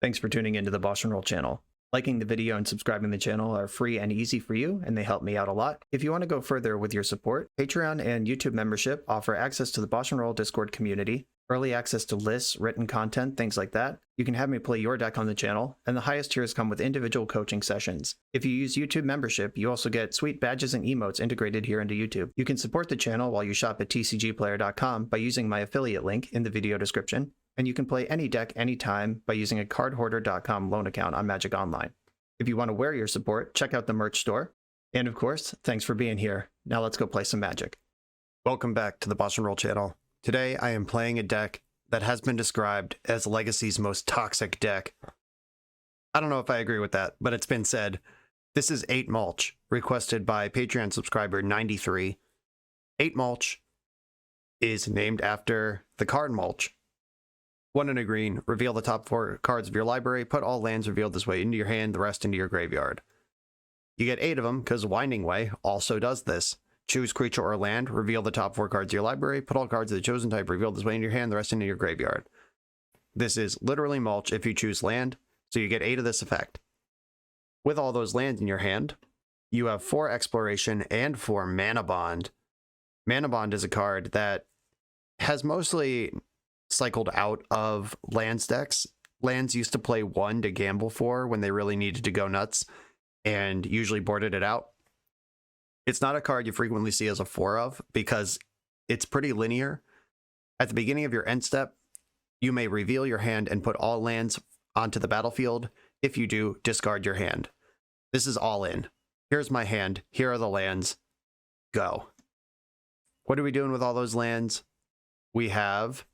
Thanks for tuning into the BoshNRoll channel. Liking the video and subscribing to the channel are free and easy for you, and they help me out a lot. If you want to go further with your support, Patreon and YouTube membership offer access to the BoshNRoll Discord community, early access to lists, written content, things like that. You can have me play your deck on the channel, and the highest tiers come with individual coaching sessions. If you use YouTube membership, you also get sweet badges and emotes integrated here into YouTube. You can support the channel while you shop at tcgplayer.com by using my affiliate link in the video description, and you can play any deck anytime by using a cardhoarder.com loan account on Magic Online. If you want to wear your support, check out the merch store. And of course, thanks for being here. Now let's go play some Magic. Welcome back to the BoshNRoll channel. Today I am playing a deck that has been described as Legacy's most toxic deck. I don't know if I agree with that, but it's been said. This is 8 Mulch, requested by Patreon subscriber 93. 8 Mulch is named after the card Mulch. 1 and a green, reveal the top 4 cards of your library, put all lands revealed this way into your hand, the rest into your graveyard. You get 8 of them because Winding Way also does this. Choose creature or land, reveal the top 4 cards of your library, put all cards of the chosen type revealed this way into your hand, the rest into your graveyard. This is literally Mulch if you choose land, so you get 8 of this effect. With all those lands in your hand, you have 4 Exploration and 4 Mana Bond. Mana Bond is a card that has mostly cycled out of lands decks. Lands used to play 1 to gamble for when they really needed to go nuts, and usually boarded it out. It's not a card you frequently see as a 4 of because it's pretty linear. At the beginning of your end step, you may reveal your hand and put all lands onto the battlefield. If you do, discard your hand. This is all in. Here's my hand. Here are the lands. Go. What are we doing with all those lands? We have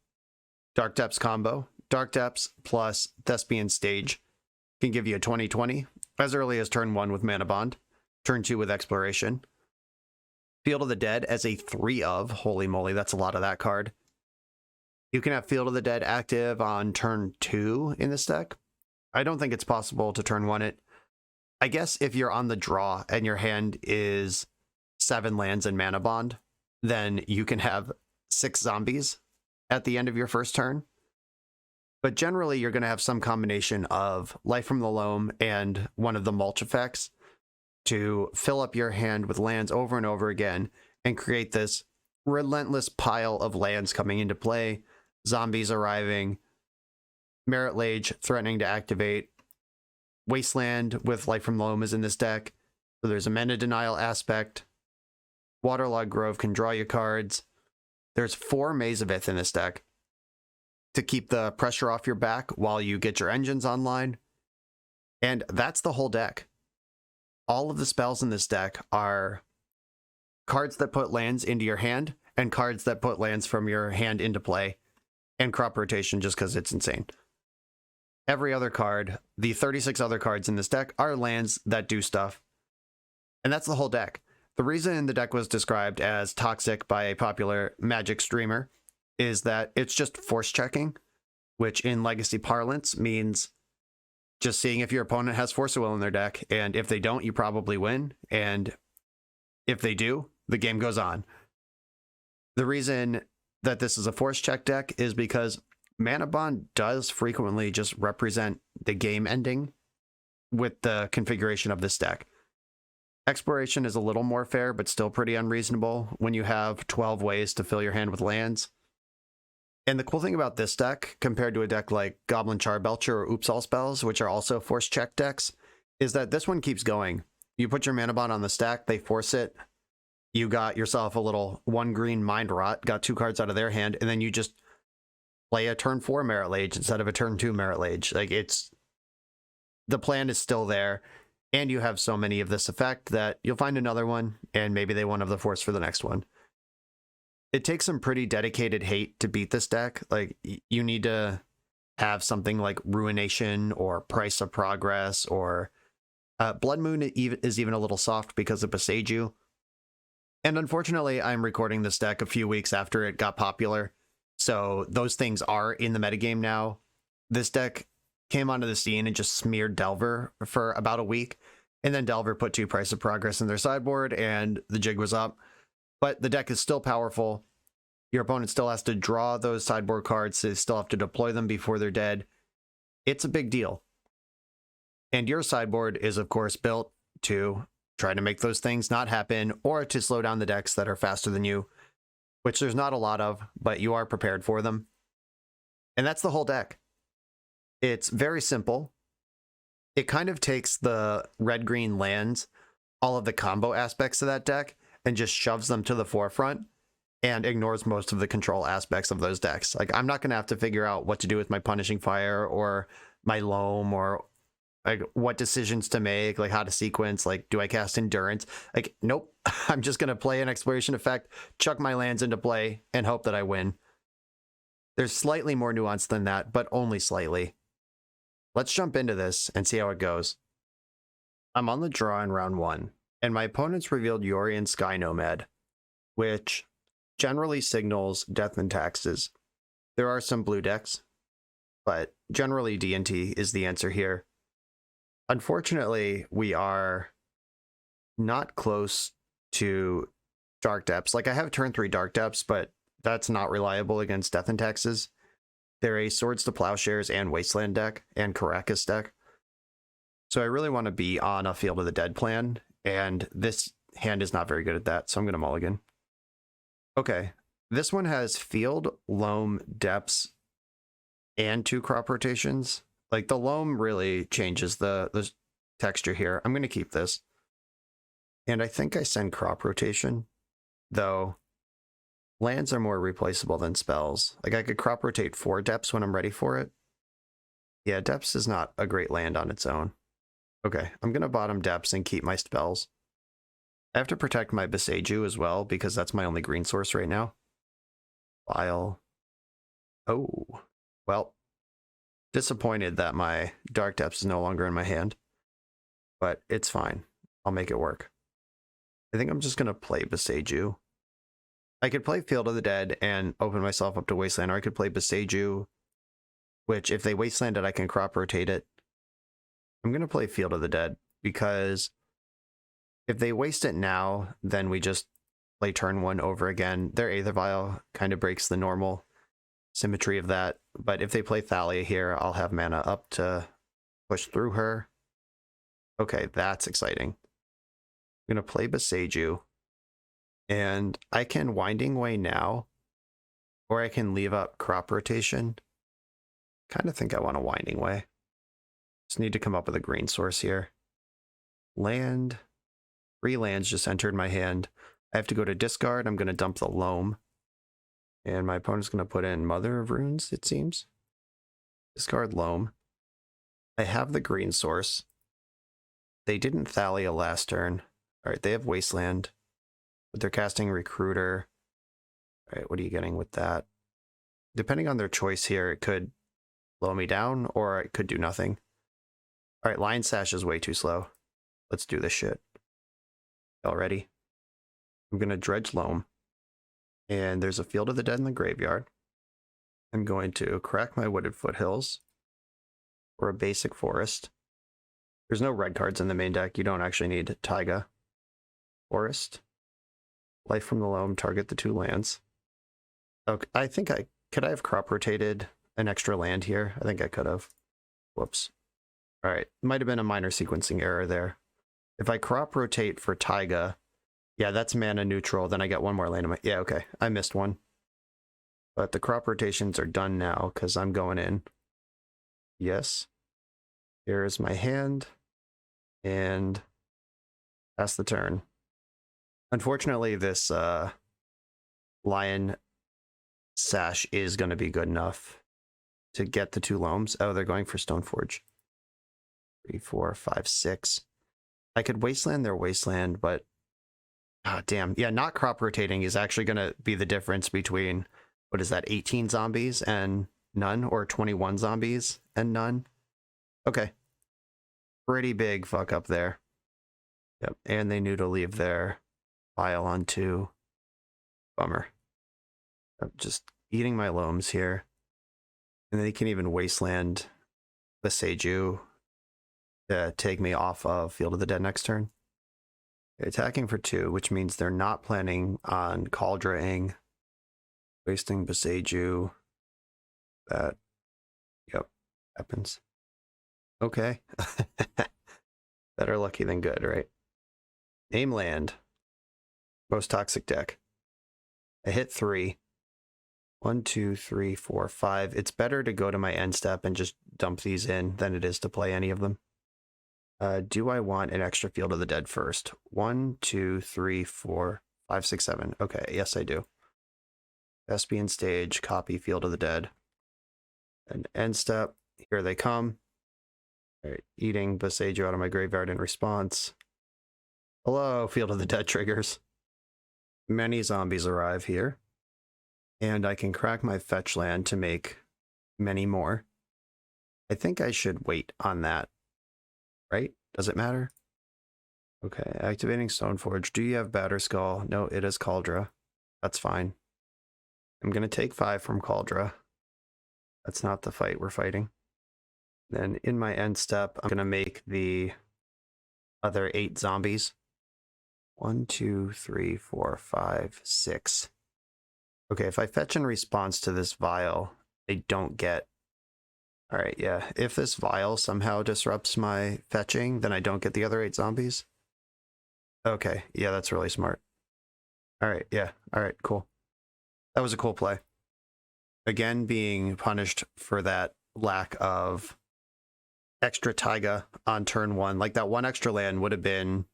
Dark Depths combo. Dark Depths plus Thespian Stage can give you a 20/20 as early as turn 1 with Mana Bond, turn 2 with Exploration. Field of the Dead as a 3 of. Holy moly, that's a lot of that card. You can have Field of the Dead active on turn 2 in this deck. I don't think it's possible to turn 1 it. I guess if you're on the draw and your hand is 7 lands and Mana Bond, then you can have 6 zombies at the end of your first turn. But generally, you're going to have some combination of Life from the Loam and one of the Mulch effects to fill up your hand with lands over and over again and create this relentless pile of lands coming into play, zombies arriving, Merit Lage threatening to activate, Wasteland with Life from the Loam is in this deck, so there's a mana denial aspect. Waterlogged Grove can draw you cards. There's 4 Maze of Ith in this deck to keep the pressure off your back while you get your engines online. And that's the whole deck. All of the spells in this deck are cards that put lands into your hand and cards that put lands from your hand into play, and crop rotation just because it's insane. Every other card, the 36 other cards in this deck, are lands that do stuff. And that's the whole deck. The reason the deck was described as toxic by a popular Magic streamer is that it's just force checking, which in Legacy parlance means just seeing if your opponent has Force of Will in their deck, and if they don't, you probably win, and if they do, the game goes on. The reason that this is a force check deck is because Mana Bond does frequently just represent the game ending with the configuration of this deck. Exploration is a little more fair, but still pretty unreasonable when you have 12 ways to fill your hand with lands. And the cool thing about this deck, compared to a deck like Goblin Charbelcher or Oops All Spells, which are also force check decks, is that this one keeps going. You put your Mana Bond on the stack, they force it. You got yourself a little 1 green Mind Rot, got 2 cards out of their hand, and then you just play a turn 4 Merit Lage instead of a turn 2 Merit Lage. Like, the plan is still there. And you have so many of this effect that you'll find another one, and maybe they won't have the force for the next one. It takes some pretty dedicated hate to beat this deck. Like, you need to have something like Ruination or Price of Progress, or Blood Moon is even a little soft because of Boseiju. And unfortunately, I'm recording this deck a few weeks after it got popular, so those things are in the metagame now. This deck came onto the scene and just smeared Delver for about a week, and then Delver put 2 Price of Progress in their sideboard, and the jig was up. But the deck is still powerful. Your opponent still has to draw those sideboard cards, so they still have to deploy them before they're dead. it's a big deal. And your sideboard is, of course, built to try to make those things not happen or to slow down the decks that are faster than you, which there's not a lot of, but you are prepared for them. And that's the whole deck. It's very simple. It kind of takes the red-green lands, all of the combo aspects of that deck, and just shoves them to the forefront and ignores most of the control aspects of those decks. Like, I'm not going to have to figure out what to do with my Punishing Fire or my Loam or like what decisions to make, like how to sequence, like do I cast Endurance? Like, nope. I'm just going to play an Exploration effect, chuck my lands into play, and hope that I win. There's slightly more nuance than that, but only slightly. Let's jump into this and see how it goes. I'm on the draw in round 1, and my opponent's revealed Yorion Sky Nomad, which generally signals Death and Taxes. There are some blue decks, but generally D&T is the answer here. Unfortunately, we are not close to Dark Depths. Like, I have turn 3 Dark Depths, but that's not reliable against Death and Taxes. They're a Swords to Plowshares and Wasteland deck, and Caracas deck. So I really want to be on a Field of the Dead plan, and this hand is not very good at that, so I'm going to mulligan. Okay, this one has Field, Loam, Depths, and 2 crop rotations. Like, the Loam really changes the texture here. I'm going to keep this. And I think I send crop rotation, though lands are more replaceable than spells. Like, I could crop rotate 4 Depths when I'm ready for it. Yeah, Depths is not a great land on its own. Okay, I'm going to bottom Depths and keep my spells. I have to protect my Boseiju as well, because that's my only green source right now. File. Oh, well, disappointed that my Dark Depths is no longer in my hand, but it's fine. I'll make it work. I think I'm just going to play Boseiju. I could play Field of the Dead and open myself up to Wasteland, or I could play Boseiju, which if they Wasteland it, I can crop rotate it. I'm going to play Field of the Dead, because if they waste it now, then we just play turn 1 over again. Their Aether Vial kind of breaks the normal symmetry of that, but if they play Thalia here, I'll have mana up to push through her. Okay, that's exciting. I'm going to play Boseiju, and I can Winding Way now, or I can leave up crop rotation. Kind of think I want a Winding Way. Just need to come up with a green source here. Land. 3 lands just entered my hand. I have to go to discard. I'm going to dump the Loam. And my opponent's going to put in Mother of Runes, it seems. Discard Loam. I have the green source. They didn't Thalia last turn. Alright, they have Wasteland. But they're casting Recruiter. Alright, what are you getting with that? Depending on their choice here, it could slow me down, or it could do nothing. Alright, Lion Sash is way too slow. Let's do this shit. Y'all ready? I'm going to Dredge Loam. And there's a Field of the Dead in the graveyard. I'm going to crack my Wooded Foothills for a basic forest. There's no red cards in the main deck. You don't actually need Taiga. Forest. Life from the Loam, target the 2 lands. Okay, I think could I have crop rotated an extra land here? I think I could have. Whoops. Alright, might have been a minor sequencing error there. If I crop rotate for Taiga, yeah, that's mana neutral, then I get 1 more land in my... Yeah, okay, I missed one. But the crop rotations are done now, because I'm going in. Yes. Here's my hand. And pass the turn. Unfortunately, this Lion Sash is going to be good enough to get the 2 Loams. Oh, they're going for Stoneforge. 3, 4, 5, 6. I could Wasteland their Wasteland, but... Ah, damn. Yeah, not crop rotating is actually going to be the difference between, what is that, 18 zombies and none, or 21 zombies and none? Okay. Pretty big fuck up there. Yep, and they knew to leave their pile on 2. Bummer. I'm just eating my Loams here. And they can even Wasteland Boseiju to take me off of Field of the Dead next turn. Attacking for 2, which means they're not planning on Caldraing, wasting Boseiju. That, yep, happens. Okay. Better lucky than good, right? Name land. Most toxic deck. I hit 3. 1, 2, 3, 4, 5. It's better to go to my end step and just dump these in than it is to play any of them. Do I want an extra Field of the Dead first? 1, 2, 3, 4, 5, 6, 7. Okay, yes I do. Thespian Stage, copy Field of the Dead. An end step. Here they come. All right, eating Boseiju out of my graveyard in response. Hello, Field of the Dead triggers. Many zombies arrive here. And I can crack my fetch land to make many more. I think I should wait on that. Right? Does it matter? Okay, activating Stoneforge. Do you have Batterskull? No, it is Kaldra. That's fine. I'm going to take 5 from Kaldra. That's not the fight we're fighting. Then in my end step, I'm going to make the other 8 zombies. 1, 2, 3, 4, 5, 6. Okay, if I fetch in response to this vial, I don't get... Alright, yeah. If this vial somehow disrupts my fetching, then I don't get the other 8 zombies. Okay, yeah, that's really smart. Alright, yeah. Alright, cool. That was a cool play. Again, being punished for that lack of extra taiga on turn 1. Like, that 1 extra land would have been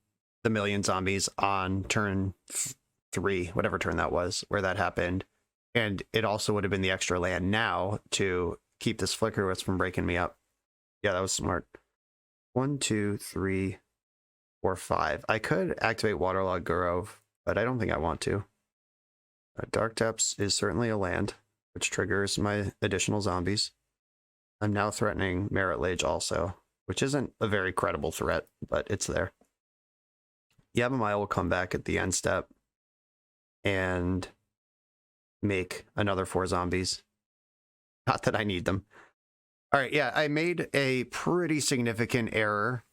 the million zombies on turn 3, whatever turn that was, where that happened. And it also would have been the extra land now to keep this Flickerwitz from breaking me up. Yeah, that was smart. 1, 2, 3, 4, 5. I could activate Waterlogged Gurov, but I don't think I want to. Dark Depths is certainly a land, which triggers my additional zombies. I'm now threatening Merit Lage also, which isn't a very credible threat, but it's there. Yavimaya will come back at the end step and make another 4 zombies. Not that I need them. All right, yeah, I made a pretty significant error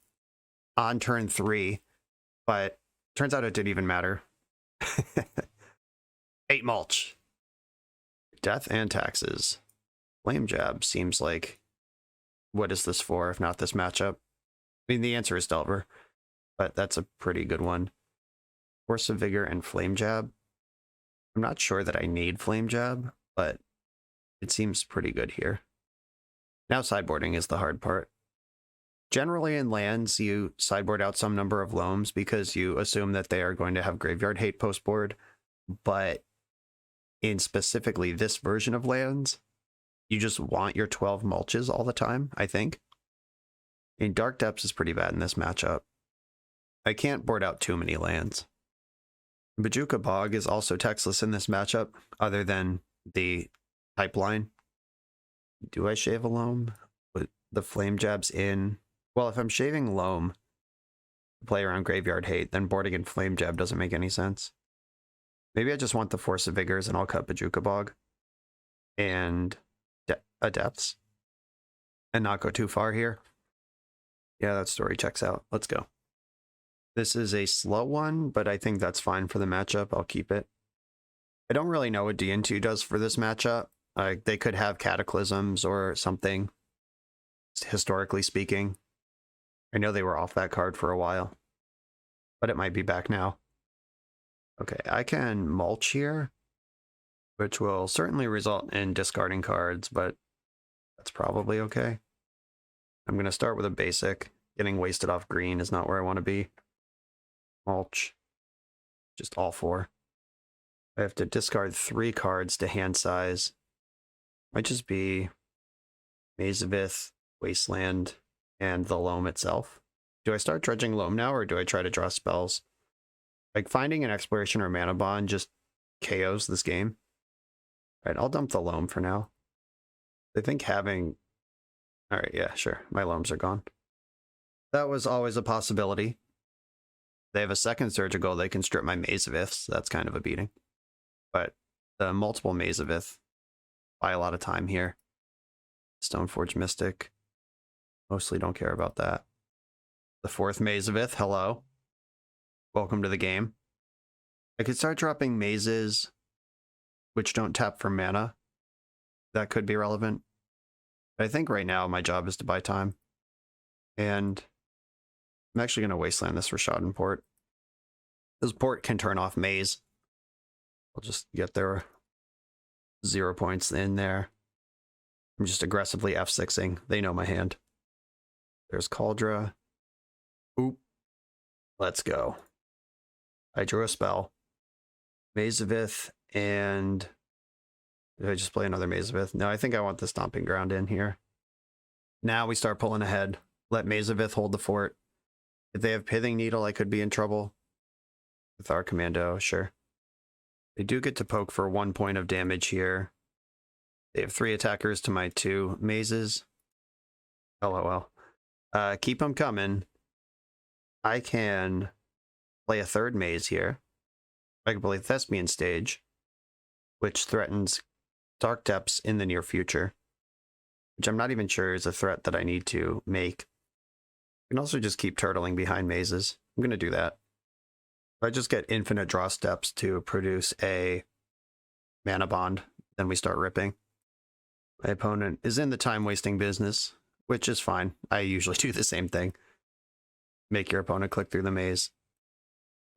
on turn 3, but turns out it didn't even matter. 8 mulch. Death and taxes. Flame Jab seems like, what is this for if not this matchup? I mean, the answer is Delver, but that's a pretty good one. Force of Vigor and Flame Jab. I'm not sure that I need Flame Jab, but it seems pretty good here. Now sideboarding is the hard part. Generally in lands, you sideboard out some number of loams because you assume that they are going to have graveyard hate post board, but in specifically this version of lands, you just want your 12 mulches all the time, I think. And Dark Depths is pretty bad in this matchup. I can't board out too many lands. Bajuka Bog is also textless in this matchup, other than the pipeline. Do I shave a loam? With the Flame Jabs in? Well, if I'm shaving loam to play around graveyard hate, then boarding in Flame Jab doesn't make any sense. Maybe I just want the Force of Vigors and I'll cut Bajuka Bog and Depths and not go too far here. Yeah, that story checks out. Let's go. This is a slow one, but I think that's fine for the matchup. I'll keep it. I don't really know what DN2 does for this matchup. They could have Cataclysms or something, historically speaking. I know they were off that card for a while, but it might be back now. Okay, I can mulch here, which will certainly result in discarding cards, but that's probably okay. I'm going to start with a basic. Getting wasted off green is not where I want to be. Mulch. Just all 4. I have to discard 3 cards to hand size. Might just be Mazavith, Wasteland, and the Loam itself. Do I start dredging Loam now, or do I try to draw spells? Like, finding an Exploration or Mana Bond just KOs this game. Alright, I'll dump the Loam for now. I think having... Alright, yeah, sure. My Loams are gone. That was always a possibility. They have a second Surgical, they can strip my Mazaviths. That's kind of a beating. But the multiple Mazavith buy a lot of time here. Stoneforge Mystic. Mostly don't care about that. The 4th Mazavith, hello. Welcome to the game. I could start dropping mazes, which don't tap for mana. That could be relevant. But I think right now my job is to buy time. And I'm actually going to wasteland this Rashad Port. This port can turn off Maze. I'll just get their 0 points in there. I'm just aggressively F6ing. They know my hand. There's Cauldra. Oop. Let's go. I drew a spell. Mazavith and... Did I just play another Mazavith? No, I think I want the Stomping Ground in here. Now we start pulling ahead. Let Mazavith hold the fort. If they have Pithing Needle, I could be in trouble. With our Commando, sure. They do get to poke for 1 point of damage here. They have 3 attackers to my 2 mazes. LOL. Keep them coming. I can play a 3rd maze here. I can play Thespian Stage, which threatens Dark Depths in the near future, which I'm not even sure is a threat that I need to make. I can also just keep turtling behind mazes. I'm going to do that. If I just get infinite draw steps to produce a mana bond, then we start ripping. My opponent is in the time-wasting business, which is fine. I usually do the same thing. Make your opponent click through the maze.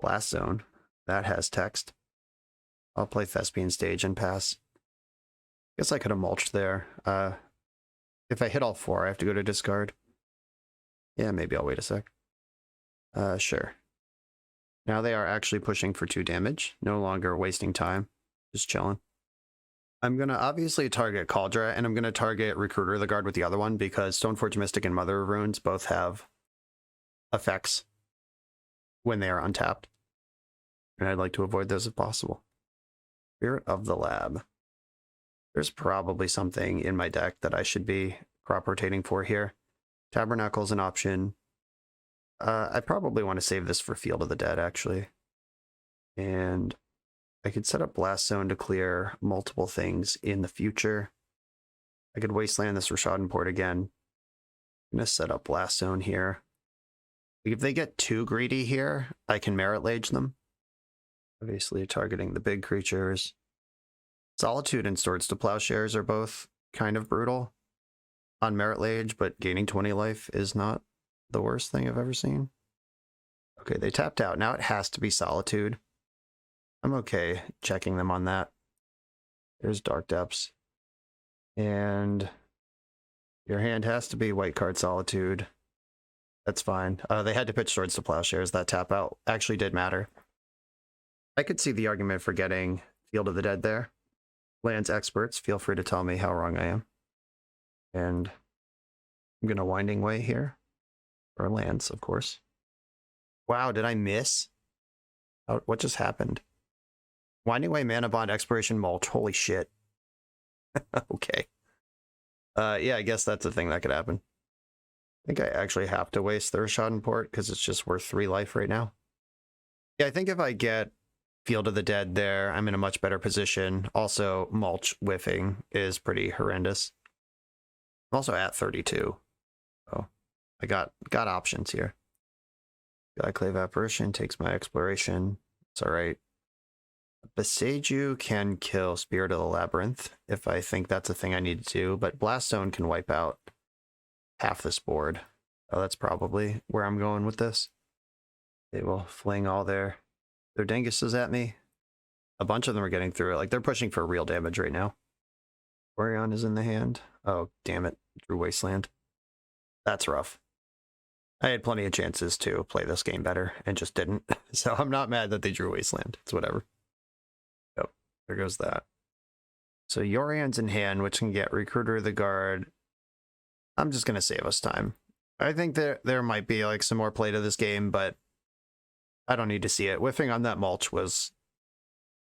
Blast Zone. That has text. I'll play Thespian Stage and pass. Guess I could have mulched there. If I hit all 4, I have to go to discard. Yeah, maybe I'll wait a sec. Sure. Now they are actually pushing for 2 damage. No longer wasting time. Just chilling. I'm going to obviously target Cauldra, and I'm going to target Recruiter the Guard with the other one, because Stoneforge Mystic and Mother of Runes both have effects when they are untapped. And I'd like to avoid those if possible. Spirit of the Lab. There's probably something in my deck that I should be crop rotating for here. Tabernacle's an option. I probably want to save this for Field of the Dead, actually. And I could set up Blast Zone to clear multiple things in the future. I could wasteland this Rashad Port again. I'm going to set up Blast Zone here. If they get too greedy here, I can Merit Lage them. Obviously targeting the big creatures. Solitude and Swords to Plowshares are both kind of brutal on Merit Lage, but gaining 20 life is not the worst thing I've ever seen. Okay, they tapped out. Now it has to be Solitude. I'm okay checking them on that. There's Dark Depths. And your hand has to be white card Solitude. That's fine. They had to pitch Swords to Plowshares. That tap out actually did matter. I could see the argument for getting Field of the Dead there. Lands experts, feel free to tell me how wrong I am. And I'm going to Winding Way here. Or lands, of course. Wow, did I miss? What just happened? Winding Way, Mana Bond, Exploration, Mulch. Holy shit. Okay. Yeah, I guess that's a thing that could happen. I think I actually have to waste the Rashad Port because it's just worth 3 life right now. Yeah, I think if I get Field of the Dead there, I'm in a much better position. Also, Mulch whiffing is pretty horrendous. I'm also at 32. Oh, I got options here. Clave Apparition takes my Exploration. It's all right. Beseiju can kill Spirit of the Labyrinth if I think that's a thing I need to do, but Blast Zone can wipe out half this board. Oh, that's probably where I'm going with this. They will fling all their dinguses at me. A bunch of them are getting through it. Like, they're pushing for real damage right now. Orion is in the hand. Oh, damn it. Drew Wasteland. That's rough. I had plenty of chances to play this game better and just didn't. So I'm not mad that they drew Wasteland. It's whatever. Yep, there goes that. So Yorion's in hand, which can get Recruiter of the Guard. I'm just going to save us time. I think there might be like some more play to this game, but I don't need to see it. Whiffing on that Mulch was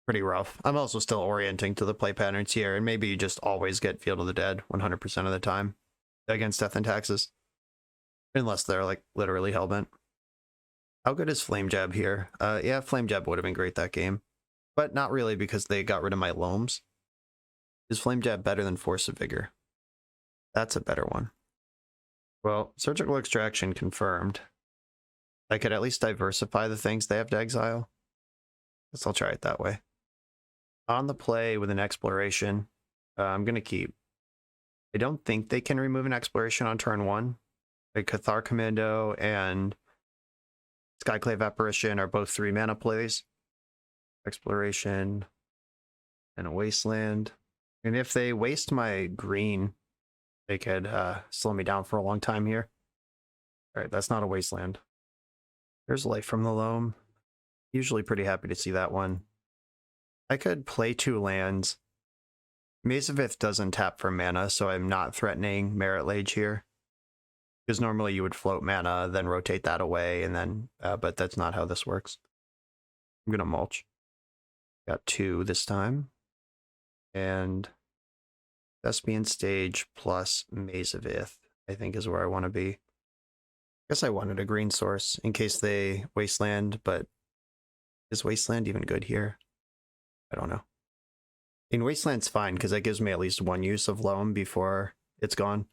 pretty rough. I'm also still orienting to the play patterns here, and maybe you just always get Field of the Dead 100% of the time against Death and Taxes. Unless they're like literally hellbent. How good is Flame Jab here? Yeah, Flame Jab would have been great that game. But not really because they got rid of my Loams. Is Flame Jab better than Force of Vigor? That's a better one. Well, Surgical Extraction confirmed. I could at least diversify the things they have to exile. Guess I'll try it that way. On the play with an Exploration, I'm going to keep. I don't think they can remove an Exploration on turn 1. Like Cathar Commando and Skyclave Apparition are both 3 mana plays. Exploration and a Wasteland. And if they waste my green, they could slow me down for a long time here. All right, that's not a Wasteland. There's Life from the Loam. Usually pretty happy to see that one. I could play 2 lands. Maze of Ith doesn't tap for mana, so I'm not threatening Merit Lage here. Because normally you would float mana, then rotate that away, and then, but that's not how this works. I'm gonna mulch. Got 2 this time. And Thespian Stage plus Maze of Ith, I think is where I want to be. I guess I wanted a green source in case they Wasteland, but is Wasteland even good here? I don't know. In Wasteland's fine, because that gives me at least 1 use of Loam before it's gone.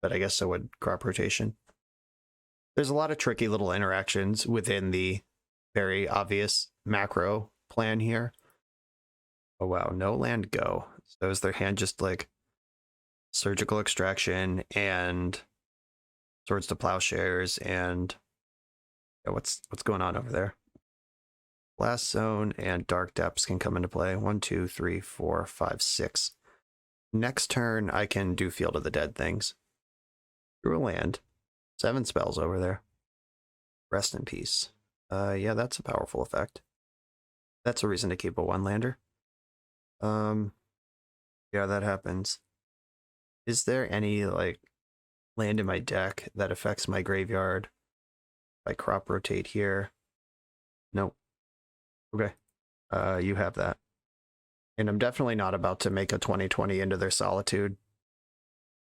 But I guess so would Crop Rotation. There's a lot of tricky little interactions within the very obvious macro plan here. Oh wow, no land go. So is their hand just like Surgical Extraction and Swords to Plowshares and yeah, what's going on over there? Blast Zone and Dark Depths can come into play. 1, 2, 3, 4, 5, 6. Next turn I can do Field of the Dead things. Drew a land. 7 spells over there. Rest in peace. Yeah, that's a powerful effect. That's a reason to keep a 1-lander. Yeah, that happens. Is there any, like, land in my deck that affects my graveyard? If I Crop Rotate here. Nope. Okay. You have that. And I'm definitely not about to make a 2020 into their Solitude.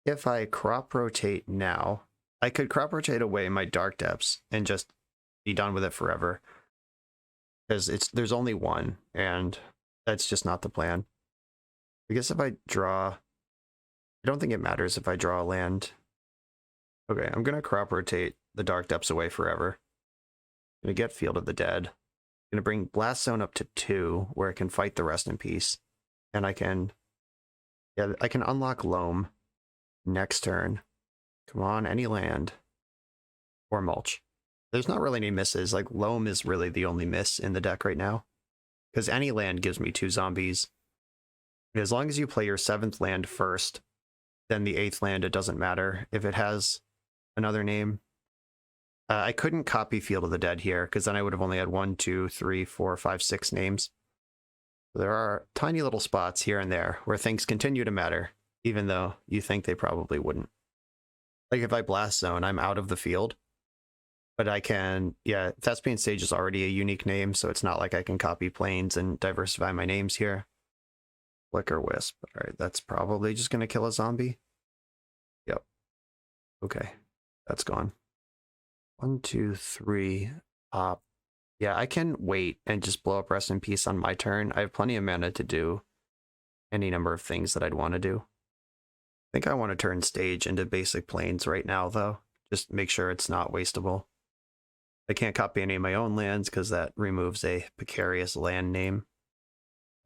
If I Crop Rotate now, I could Crop Rotate away my Dark Depths and just be done with it forever. Because there's only 1, and that's just not the plan. I guess if I draw... I don't think it matters if I draw a land. Okay, I'm going to Crop Rotate the Dark Depths away forever. I'm going to get Field of the Dead. I'm going to bring Blast Zone up to 2, where it can fight the Rest in Peace. And I can... yeah, I can unlock Loam next turn. Come on, any land. Or Mulch. There's not really any misses. Like, Loam is really the only miss in the deck right now. Because any land gives me 2 zombies. As long as you play your 7th land first, then the 8th land, it doesn't matter if it has another name. I couldn't copy Field of the Dead here, because then I would have only had 1, 2, 3, 4, 5, 6 names. There are tiny little spots here and there where things continue to matter, even though you think they probably wouldn't. Like if I Blast Zone, I'm out of the field. But I can, yeah, Thespian Stage is already a unique name, so it's not like I can copy Plains and diversify my names here. Flicker Wisp. All right, that's probably just going to kill a zombie. Yep. Okay, that's gone. 1, 2, 3. Yeah, I can wait and just blow up Rest in Peace on my turn. I have plenty of mana to do any number of things that I'd want to do. I think I want to turn Stage into basic Plains right now, though. Just make sure it's not wastable. I can't copy any of my own lands because that removes a precarious land name.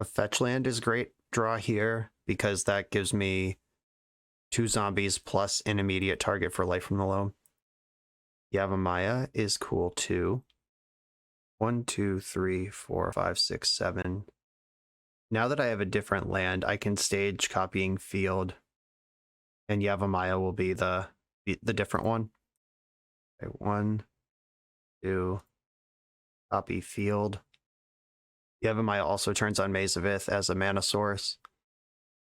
A fetch land is great draw here because that gives me 2 zombies plus an immediate target for Life from the Loam. Yavimaya is cool too. 1, 2, 3, 4, 5, 6, 7. Now that I have a different land, I can stage copying Field, and Yavimaya will be the different one. Okay, 1, 2, copy Field. Yavimaya also turns on Maze of Ith as a mana source,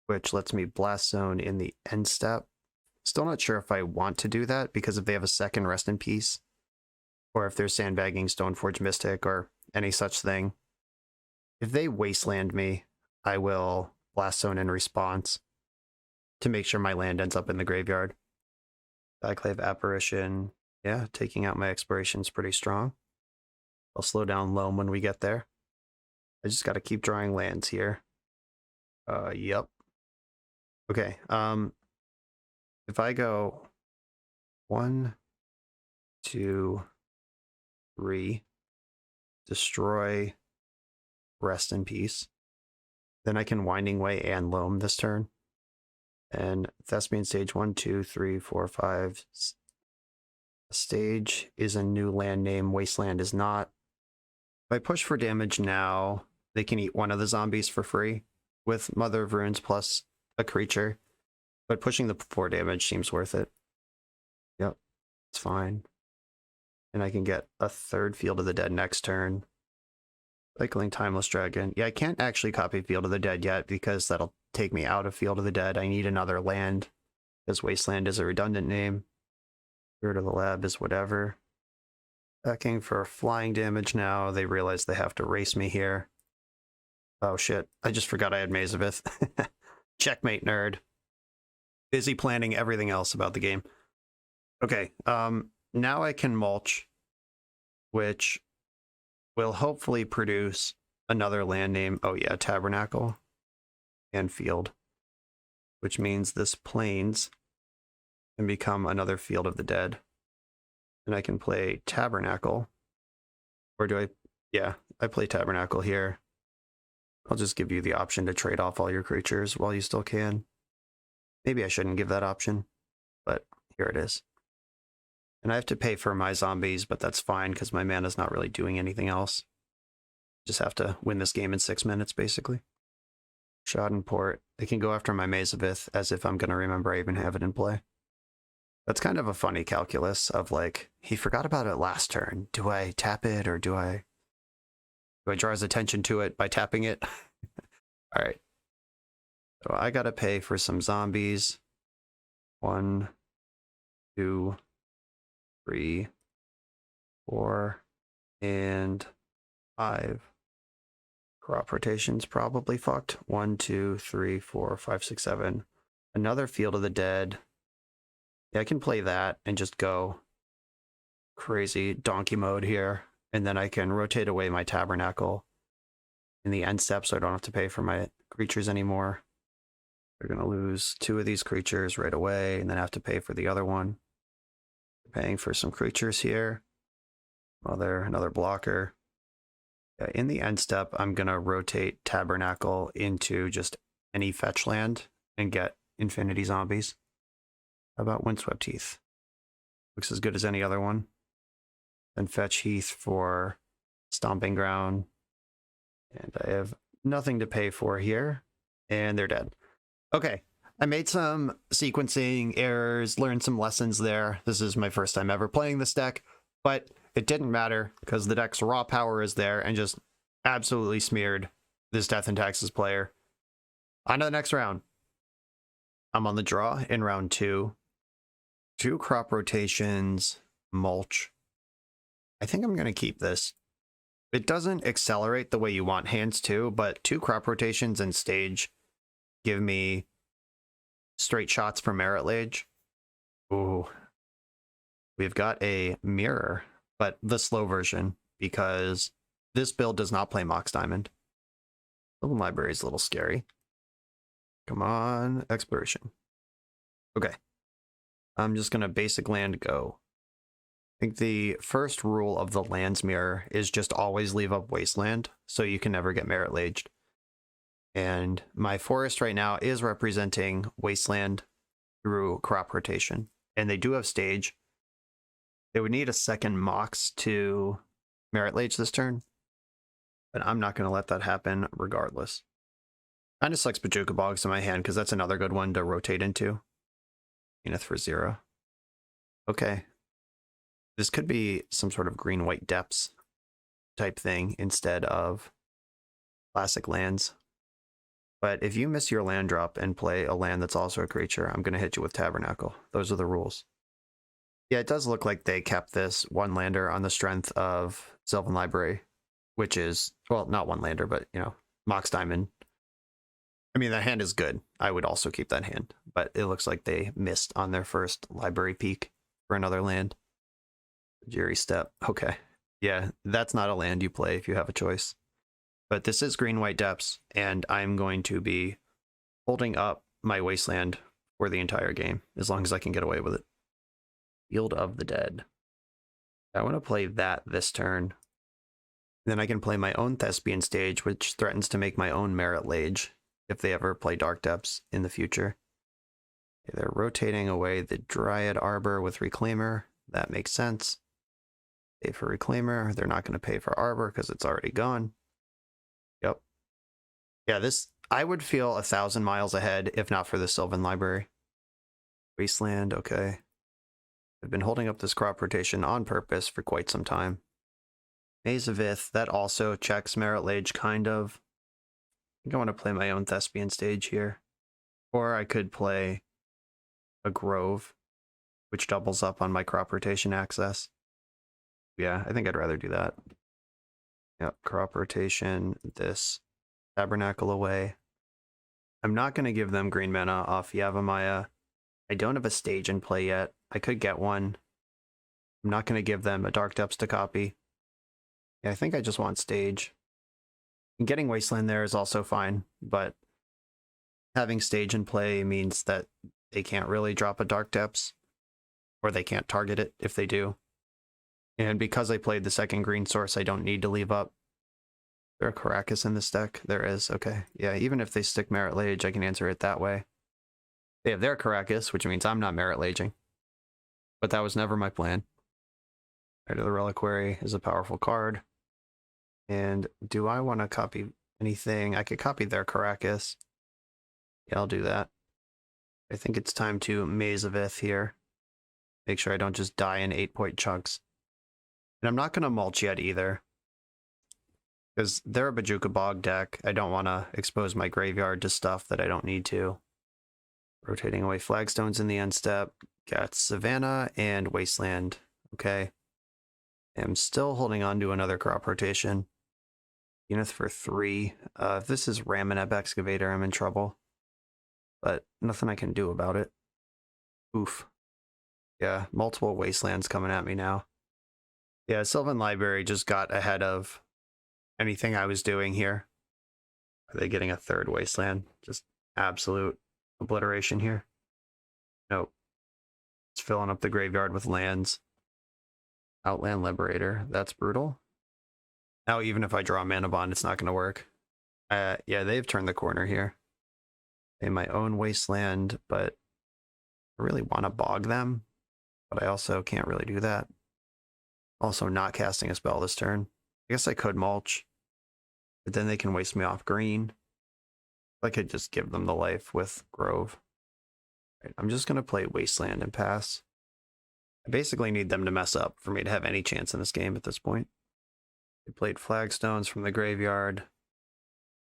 which lets me Blast Zone in the end step. Still not sure if I want to do that, because if they have a second Rest in Peace, or if they're sandbagging Stoneforge Mystic or any such thing. If they Wasteland me, I will Blast Zone in response to make sure my land ends up in the graveyard. Skyclave Apparition, yeah, taking out my Exploration is pretty strong. I'll slow down Loam when we get there. I just got to keep drawing lands here. Yep. Okay, if I go 1, 2, 3, destroy Rest in Peace, then I can Winding Way and Loam this turn. And Thespian Stage 1, 2, 3, 4, 5, Stage is a new land name. Wasteland is not. If I push for damage now, they can eat one of the zombies for free with Mother of Runes plus a creature. But pushing the 4 damage seems worth it. Yep, it's fine. And I can get a 3rd Field of the Dead next turn. Cycling Timeless Dragon. Yeah, I can't actually copy Field of the Dead yet because that'll take me out of Field of the Dead. I need another land because Wasteland is a redundant name. Spirit of the Lab is whatever. Attacking for flying damage now. They realize they have to race me here. Oh shit, I just forgot I had Maze of Ith. Checkmate, nerd. Busy planning everything else about the game. Okay, now I can mulch, which will hopefully produce another land name. Oh yeah, Tabernacle and Field, which means this Plains can become another Field of the Dead. And I can play Tabernacle. Or do I? Yeah, I play Tabernacle here. I'll just give you the option to trade off all your creatures while you still can. Maybe I shouldn't give that option, but here it is. And I have to pay for my zombies, but that's fine because my mana's not really doing anything else. Just have to win this game in 6 minutes, basically. Schadenport. They can go after my Maze of Ith as if I'm going to remember I even have it in play. That's kind of a funny calculus of like, he forgot about it last turn. Do I tap it or do I draw his attention to it by tapping it? All right. So I got to pay for some zombies. 1, 2, 3, 4, and 5. Crop rotation's probably fucked. 1, 2, 3, 4, 5, 6, 7. Another Field of the Dead. Yeah, I can play that and just go crazy donkey mode here. And then I can rotate away my Tabernacle in the end step so I don't have to pay for my creatures anymore. They're going to lose 2 of these creatures right away and then have to pay for the other one. Paying for some creatures here. Another blocker. Yeah, in the end step, I'm going to rotate Tabernacle into just any fetch land and get Infinity Zombies. How about Windswept Heath? Looks as good as any other one. Then fetch Heath for Stomping Ground. And I have nothing to pay for here. And they're dead. Okay, I made some sequencing errors, learned some lessons there. This is my first time ever playing this deck, but it didn't matter because the deck's raw power is there and just absolutely smeared this Death and Taxes player. On to the next round. I'm on the draw in round 2. 2 crop rotations, mulch. I think I'm going to keep this. It doesn't accelerate the way you want hands to, but 2 crop rotations and stage give me straight shots for Merit Lage. Ooh. We've got a mirror, but the slow version, because this build does not play Mox Diamond. Sylvan Library is a little scary. Come on, Exploration. Okay. I'm just going to basic land go. I think the first rule of the lands mirror is just always leave up Wasteland, so you can never get Merit Laged. And my forest right now is representing Wasteland through crop rotation. And they do have stage. They would need a second Mox to Merit Lage this turn. But I'm not going to let that happen regardless. Kind of sucks Bajuka Bogs in my hand because that's another good one to rotate into. Zenith for 0. Okay. This could be some sort of green-white depths type thing instead of classic lands. But if you miss your land drop and play a land that's also a creature, I'm going to hit you with Tabernacle. Those are the rules. Yeah, it does look like they kept this one lander on the strength of Sylvan Library, which is, well, not one lander, but, you know, Mox Diamond. I mean, that hand is good. I would also keep that hand, but it looks like they missed on their first library peak for another land. Jerry Step. Okay. Yeah, that's not a land you play if you have a choice. But this is green-white depths, and I'm going to be holding up my Wasteland for the entire game, as long as I can get away with it. Field of the Dead. I want to play that this turn. Then I can play my own Thespian Stage, which threatens to make my own Merit Lage if they ever play Dark Depths in the future. Okay, they're rotating away the Dryad Arbor with Reclaimer. That makes sense. Pay for Reclaimer. They're not going to pay for Arbor because it's already gone. Yep. Yeah, this, I would feel 1,000 miles ahead if not for the Sylvan Library. Wasteland, okay. I've been holding up this crop rotation on purpose for quite some time. Maze of Ith, that also checks Merit Lage, kind of. I think I want to play my own Thespian stage here. Or I could play a Grove, which doubles up on my crop rotation access. Yeah, I think I'd rather do that. Yep, crop rotation, this, Tabernacle away. I'm not going to give them green mana off Yavimaya. I don't have a stage in play yet. I could get one. I'm not going to give them a Dark Depths to copy. Yeah, I think I just want stage. And getting Wasteland there is also fine, but having stage in play means that they can't really drop a Dark Depths, or they can't target it if they do. And because I played the second green source, I don't need to leave up. Is there a Caracas in this deck? There is, okay. Yeah, even if they stick Merit Lage, I can answer it that way. They have their Caracas, which means I'm not Merit Laging. But that was never my plan. Right, the Reliquary is a powerful card. And do I want to copy anything? I could copy their Caracas. Yeah, I'll do that. I think it's time to Maze of Ith here. Make sure I don't just die in 8-point chunks. And I'm not going to mulch yet either, because they're a Bajuka Bog deck. I don't want to expose my graveyard to stuff that I don't need to. Rotating away Flagstones in the end step. Got Savannah and Wasteland. Okay. I'm still holding on to another crop rotation. Unith for 3. If this is Ramoneb Excavator, I'm in trouble. But nothing I can do about it. Oof. Yeah, multiple Wastelands coming at me now. Yeah, Sylvan Library just got ahead of anything I was doing here. Are they getting a third Wasteland? Just absolute obliteration here. Nope. It's filling up the graveyard with lands. Outland Liberator. That's brutal. Now, even if I draw a Mana Bond, it's not going to work. Yeah, they've turned the corner here. In my own Wasteland, but I really want to bog them. But I also can't really do that. Also not casting a spell this turn. I guess I could mulch, but then they can waste me off green. I could just give them the life with Grove. Right, I'm just going to play Wasteland and pass. I basically need them to mess up for me to have any chance in this game at this point. They played Flagstones from the graveyard.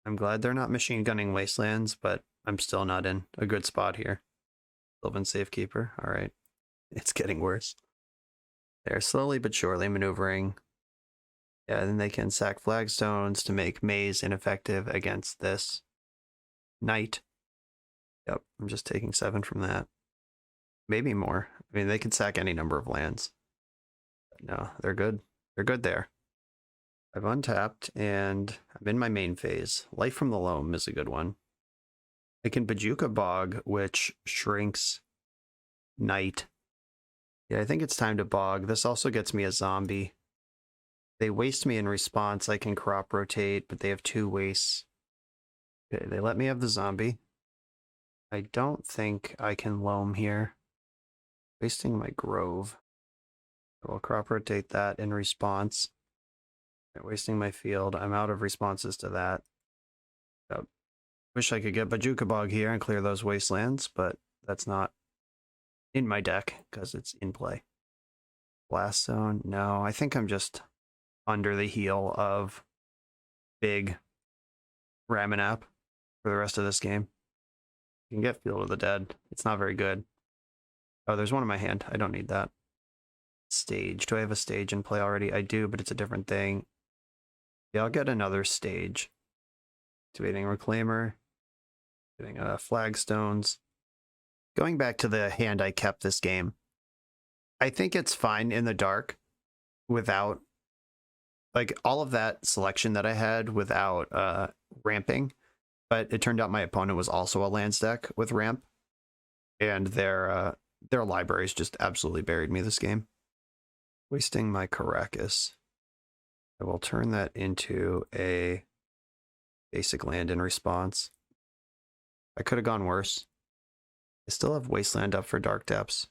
I'm glad they're not machine gunning Wastelands, but I'm still not in a good spot here. Sylvan Safekeeper. All right. It's getting worse. They're slowly but surely maneuvering. Yeah, then they can sack Flagstones to make Maze ineffective against this Knight. Yep, I'm just taking 7 from that. Maybe more. I mean, they could sack any number of lands. But no, they're good. They're good there. I've untapped, and I'm in my main phase. Life from the Loam is a good one. I can Bajuka Bog, which shrinks Knight. Yeah, I think it's time to bog. This also gets me a zombie. They waste me in response. I can crop rotate, but they have 2 wastes. Okay, they let me have the zombie. I don't think I can loam here. Wasting my Grove. I will crop rotate that in response. Wasting my field. I'm out of responses to that. Yep. Wish I could get Bajuka Bog here and clear those Wastelands, but that's not in my deck because it's in play. Blast Zone. No, I think I'm just under the heel of big Ramoneb for the rest of this game. You can get Field of the Dead. It's not very good. Oh, there's one in my hand. I don't need that. Stage. Do I have a stage in play already? I do, but it's a different thing. Yeah, I'll get another stage. Activating Reclaimer. Getting Flagstones. Going back to the hand I kept this game, I think it's fine in the dark without, like, all of that selection that I had without ramping, but it turned out my opponent was also a lands deck with ramp, and their libraries just absolutely buried me this game. Wasting my Caracas. I will turn that into a basic land in response. I could have gone worse. I still have Wasteland up for Dark Depths.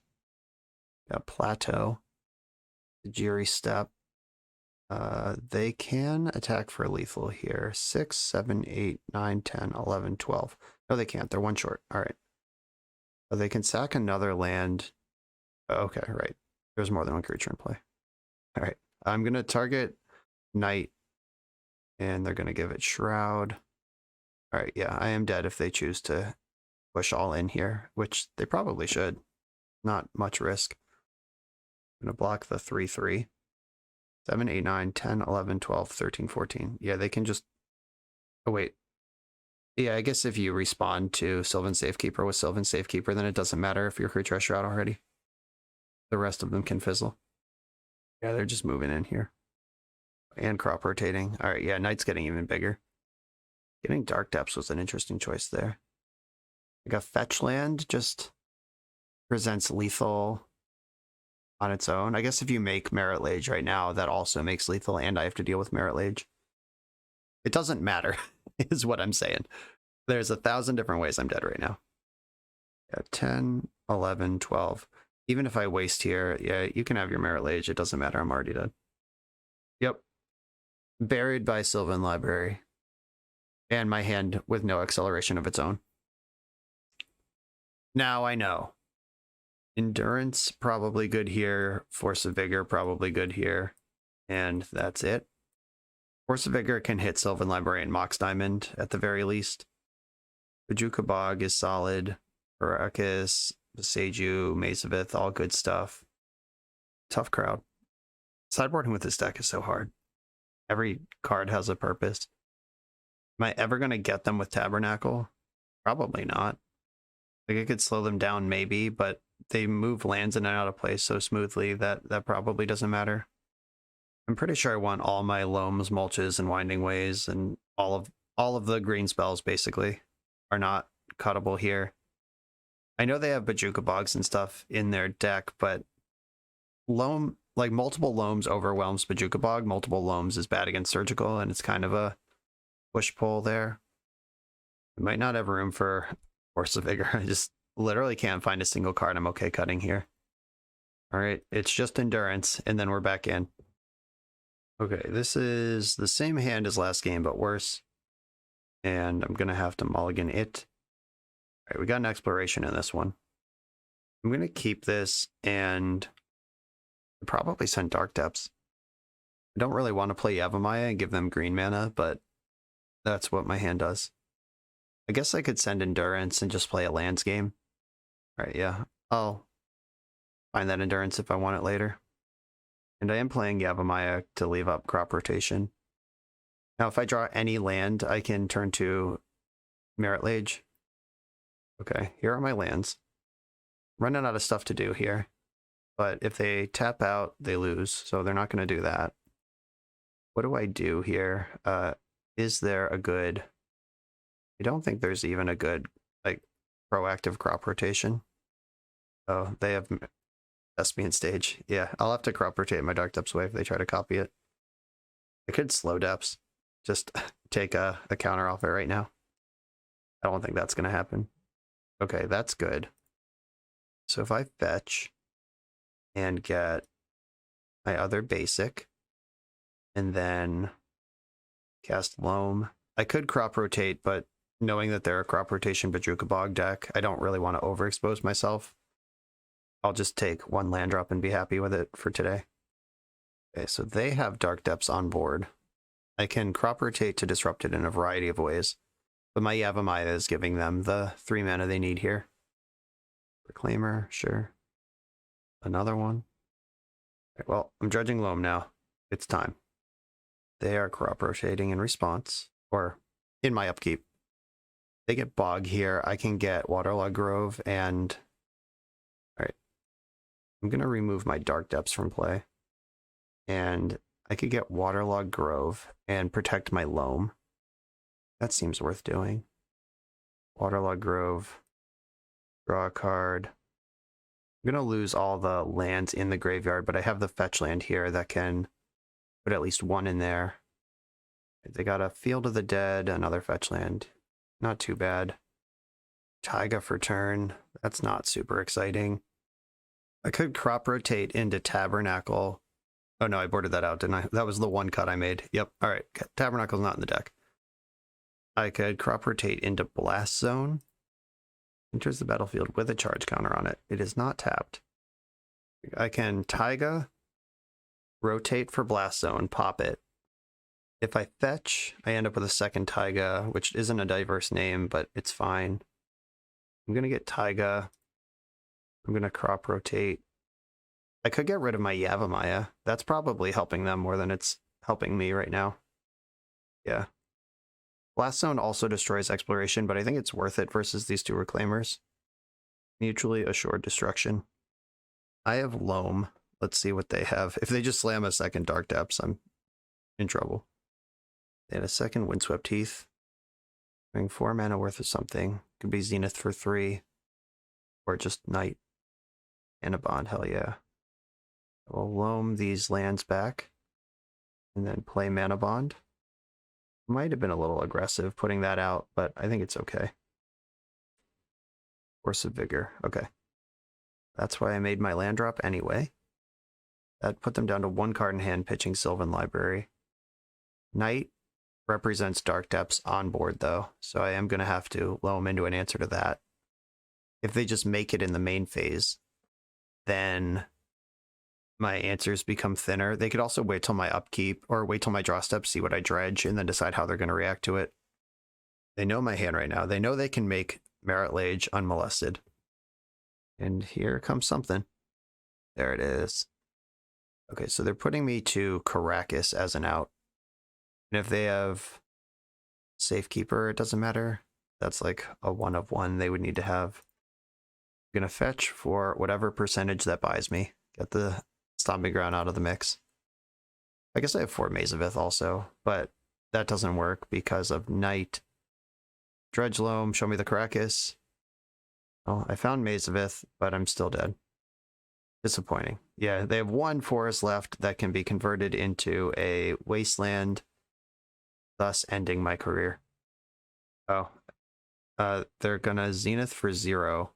Got Plateau. Tajiri Step. They can attack for lethal here. 6, 7, 8, 9, 10, 11, 12. No, they can't. They're one short. All right. But they can sack another land. Okay, right. There's more than one creature in play. All right. I'm going to target Knight, and they're going to give it Shroud. All right, yeah, I am dead if they choose to push all in here, which they probably should. Not much risk. I'm going to block the 3/3. 7, 8, 9, 10, 11, 12, 13, 14. Yeah, they can just... Oh, wait. Yeah, I guess if you respond to Sylvan Safekeeper with Sylvan Safekeeper, then it doesn't matter if your creature has Shroud already. The rest of them can fizzle. Yeah, they're just moving in here. And crop rotating. All right, yeah, Knight's getting even bigger. Getting Dark Depths was an interesting choice there. Like a fetch land just presents lethal on its own. I guess if you make Merit Lage right now, that also makes lethal, and I have to deal with Merit Lage. It doesn't matter, is what I'm saying. There's 1,000 different ways I'm dead right now. Yeah, 10, 11, 12. Even if I waste here, yeah, you can have your Merit Lage. It doesn't matter. I'm already dead. Yep. Buried by Sylvan Library. And my hand with no acceleration of its own. Now I know. Endurance, probably good here. Force of Vigor, probably good here. And that's it. Force of Vigor can hit Sylvan Library and Mox Diamond at the very least. Bojuka Bog is solid. Arrakis, Seiju, Mazavith, all good stuff. Tough crowd. Sideboarding with this deck is so hard. Every card has a purpose. Am I ever going to get them with Tabernacle? Probably not. Like, I could slow them down maybe, but they move lands in and out of place so smoothly that that probably doesn't matter. I'm pretty sure I want all my Loams, Mulches, and Winding Ways, and all of the green spells basically are not cuttable here. I know they have Bojuka Bogs and stuff in their deck, but Loam, like multiple Loams overwhelms Bojuka Bog, multiple Loams is bad against Surgical, and it's kind of a push-pull there. I might not have room for Force of Vigor. I just literally can't find a single card I'm okay cutting here. All right, it's just Endurance, and then we're back in. Okay, this is the same hand as last game, but worse. And I'm going to have to mulligan it. All right, we got an Exploration in this one. I'm going to keep this and probably send Dark Depths. I don't really want to play Yavimaya and give them green mana, but that's what my hand does. I guess I could send Endurance and just play a lands game. All right, yeah. I'll find that Endurance if I want it later. And I am playing Yavimaya to leave up crop rotation. Now, if I draw any land, I can turn to Merit Lage. Okay, here are my lands. Running out of stuff to do here. But if they tap out, they lose, so they're not going to do that. What do I do here? Is there a good... I don't think there's even a good, like, proactive crop rotation. Oh, they have Thespian Stage. Yeah, I'll have to crop rotate my Dark Depths away if they try to copy it. I could slow Depths. Just take a counter off it right now. I don't think that's going to happen. Okay, that's good. So if I fetch and get my other basic, and then cast Loam, I could crop rotate, but knowing that they're a crop rotation Bojuka Bog deck, I don't really want to overexpose myself. I'll just take one land drop and be happy with it for today. Okay, so they have Dark Depths on board. I can crop rotate to disrupt it in a variety of ways, but my Yavimaya is giving them the 3 mana they need here. Reclaimer, sure. Another one. Okay, well, I'm dredging Loam now. It's time. They are crop rotating in response, or in my upkeep. They get Bog here. I can get Waterlog Grove, and... Alright. I'm going to remove my Dark Depths from play. And I could get Waterlog Grove and protect my Loam. That seems worth doing. Waterlog Grove. Draw a card. I'm going to lose all the lands in the graveyard, but I have the fetch land here that can put at least one in there. They got a Field of the Dead, another fetch land. Not too bad. Taiga for turn. That's not super exciting. I could crop rotate into Tabernacle Oh no, I boarded that out, didn't I? That was the one cut I made. Yep. All right. Tabernacle's not in the deck. I could crop rotate into Blast Zone. Enters the battlefield with a charge counter on it. It is not tapped. I can Taiga, rotate for Blast Zone, pop it. If I fetch, I end up with a second Taiga, which isn't a diverse name, but it's fine. I'm going to get Taiga. I'm going to crop rotate. I could get rid of my Yavimaya. That's probably helping them more than it's helping me right now. Yeah. Blast Zone also destroys Exploration, but I think it's worth it versus these two Reclaimers. Mutually assured destruction. I have Loam. Let's see what they have. If they just slam a second Dark Depths, I'm in trouble. They had a second Windswept Heath. Doing 4 mana worth of something. Could be Zenith for 3. Or just Night. And a Bond, hell yeah. We'll loam these lands back. And then play Mana Bond. Might have been a little aggressive putting that out, but I think it's okay. Force of Vigor, okay. That's why I made my land drop anyway. That put them down to 1 card in hand, pitching Sylvan Library. Night represents Dark Depths on board, though, so I am going to have to loam into an answer to that. If they just make it in the main phase, then my answers become thinner. They could also wait till my upkeep, or wait till my draw step, see what I dredge, and then decide how they're going to react to it. They know my hand right now. They know they can make Merit Lage unmolested. And here comes something. There it is. Okay, so they're putting me to Caracas as an out. And if they have Safekeeper, it doesn't matter. That's like a 1 of 1 they would need to have. I'm going to fetch for whatever percentage that buys me. Get the Stomping Ground out of the mix. I guess I have 4 Maze of Ith also, but that doesn't work because of Night. Dredge Loam, show me the Caracas. Oh, I found Maze of Ith, but I'm still dead. Disappointing. Yeah, they have 1 forest left that can be converted into a wasteland, thus ending my career. Oh, they're gonna Zenith for 0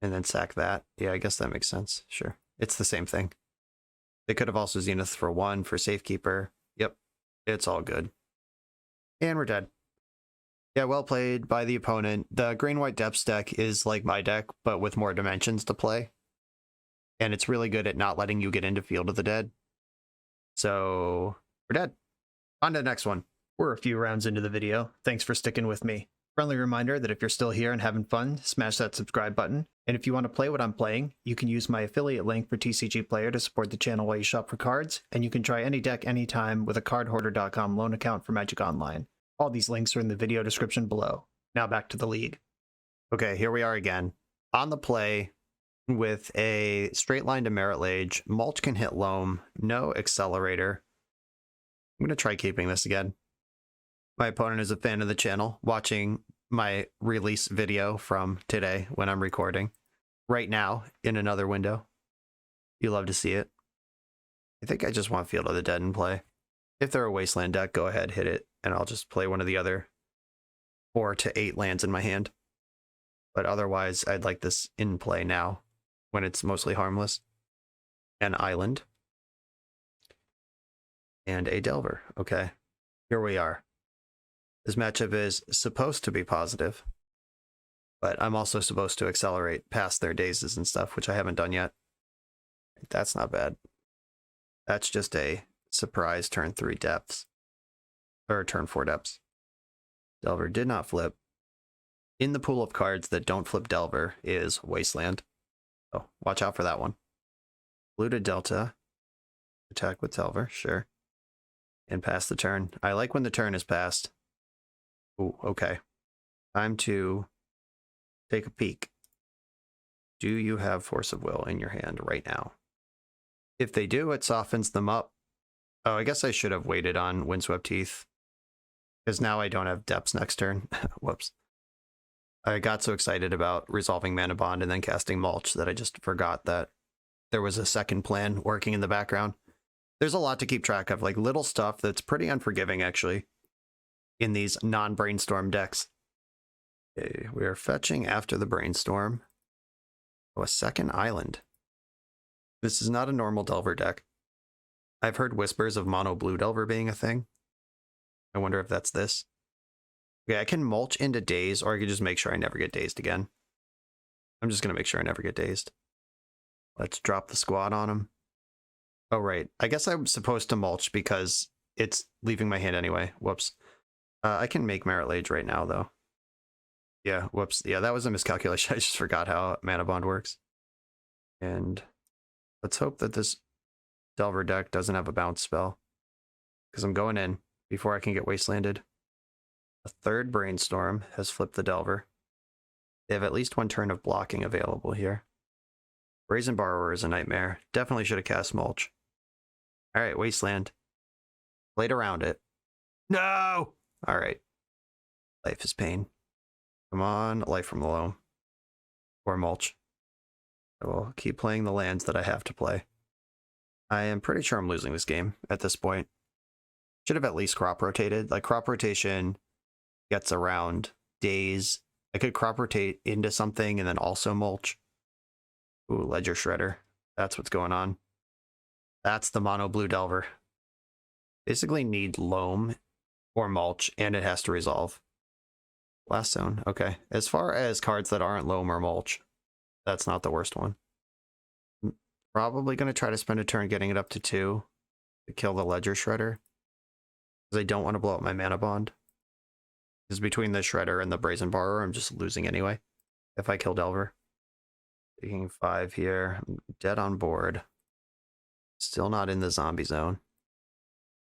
and then sack that. Yeah, I guess that makes sense. Sure. It's the same thing. They could have also Zenith for 1 for Safekeeper. Yep, it's all good. And we're dead. Yeah, well played by the opponent. The Green-White Depths deck is like my deck, but with more dimensions to play. And it's really good at not letting you get into Field of the Dead. So, we're dead. On to the next one. We're a few rounds into the video. Thanks for sticking with me. Friendly reminder that if you're still here and having fun, smash that subscribe button. And if you want to play what I'm playing, you can use my affiliate link for TCG Player to support the channel while you shop for cards, and you can try any deck anytime with a cardhoarder.com loan account for Magic Online. All these links are in the video description below. Now back to the league. Okay, here we are again. On the play with a straight line to Merit Lage. Mulch can hit Loam. No Accelerator. I'm going to try keeping this again. My opponent is a fan of the channel, watching my release video from today when I'm recording. Right now, in another window. You love to see it. I think I just want Field of the Dead in play. If they're a Wasteland deck, go ahead, hit it, and I'll just play one of the other 4 to 8 lands in my hand. But otherwise, I'd like this in play now, when it's mostly harmless. An Island. And a Delver. Okay, here we are. This matchup is supposed to be positive, but I'm also supposed to accelerate past their dazes and stuff, which I haven't done yet. That's not bad. That's just a surprise turn 3 depths. Or turn 4 depths. Delver did not flip. In the pool of cards that don't flip Delver is Wasteland. So watch out for that one. Blue to Delta. Attack with Delver, sure. And pass the turn. I like when the turn is passed. Ooh, okay. Time to take a peek. Do you have Force of Will in your hand right now? If they do, it softens them up. Oh, I guess I should have waited on Windswept Heath, because now I don't have Depths next turn. Whoops. I got so excited about resolving Mana Bond and then casting Mulch that I just forgot that there was a second plan working in the background. There's a lot to keep track of, like little stuff that's pretty unforgiving, actually, in these non-Brainstorm decks. Okay, we are fetching after the Brainstorm. Oh, a second Island. This is not a normal Delver deck. I've heard whispers of mono blue delver being a thing. I wonder if that's this. Okay, I can mulch into daze, or I could just make sure I never get dazed again. I'm just going to make sure I never get dazed. Let's drop the squad on him. Oh, right. I guess I'm supposed to mulch because it's leaving my hand anyway. Whoops. I can make Merit Lage right now, though. Yeah, whoops. Yeah, that was a miscalculation. I just forgot how Mana Bond works. And let's hope that this Delver deck doesn't have a bounce spell, because I'm going in before I can get wastelanded. A third Brainstorm has flipped the Delver. They have at least one turn of blocking available here. Brazen Borrower is a nightmare. Definitely should have cast Mulch. Alright, Wasteland. Played around it. No! Alright. Life is pain. Come on, Life from the Loam. Or Mulch. I will keep playing the lands that I have to play. I am pretty sure I'm losing this game at this point. Should have at least crop rotated. Like, crop rotation gets around days. I could crop rotate into something and then also mulch. Ooh, Ledger Shredder. That's what's going on. That's the mono blue Delver. Basically need loam or mulch, and it has to resolve. Blast Zone. Okay. As far as cards that aren't loam or mulch, that's not the worst one. Probably going to try to spend a turn getting it up to 2 to kill the Ledger Shredder, because I don't want to blow up my Mana Bond. Because between the Shredder and the Brazen Borrower, I'm just losing anyway if I kill Delver. Taking 5 here. I'm dead on board. Still not in the zombie zone.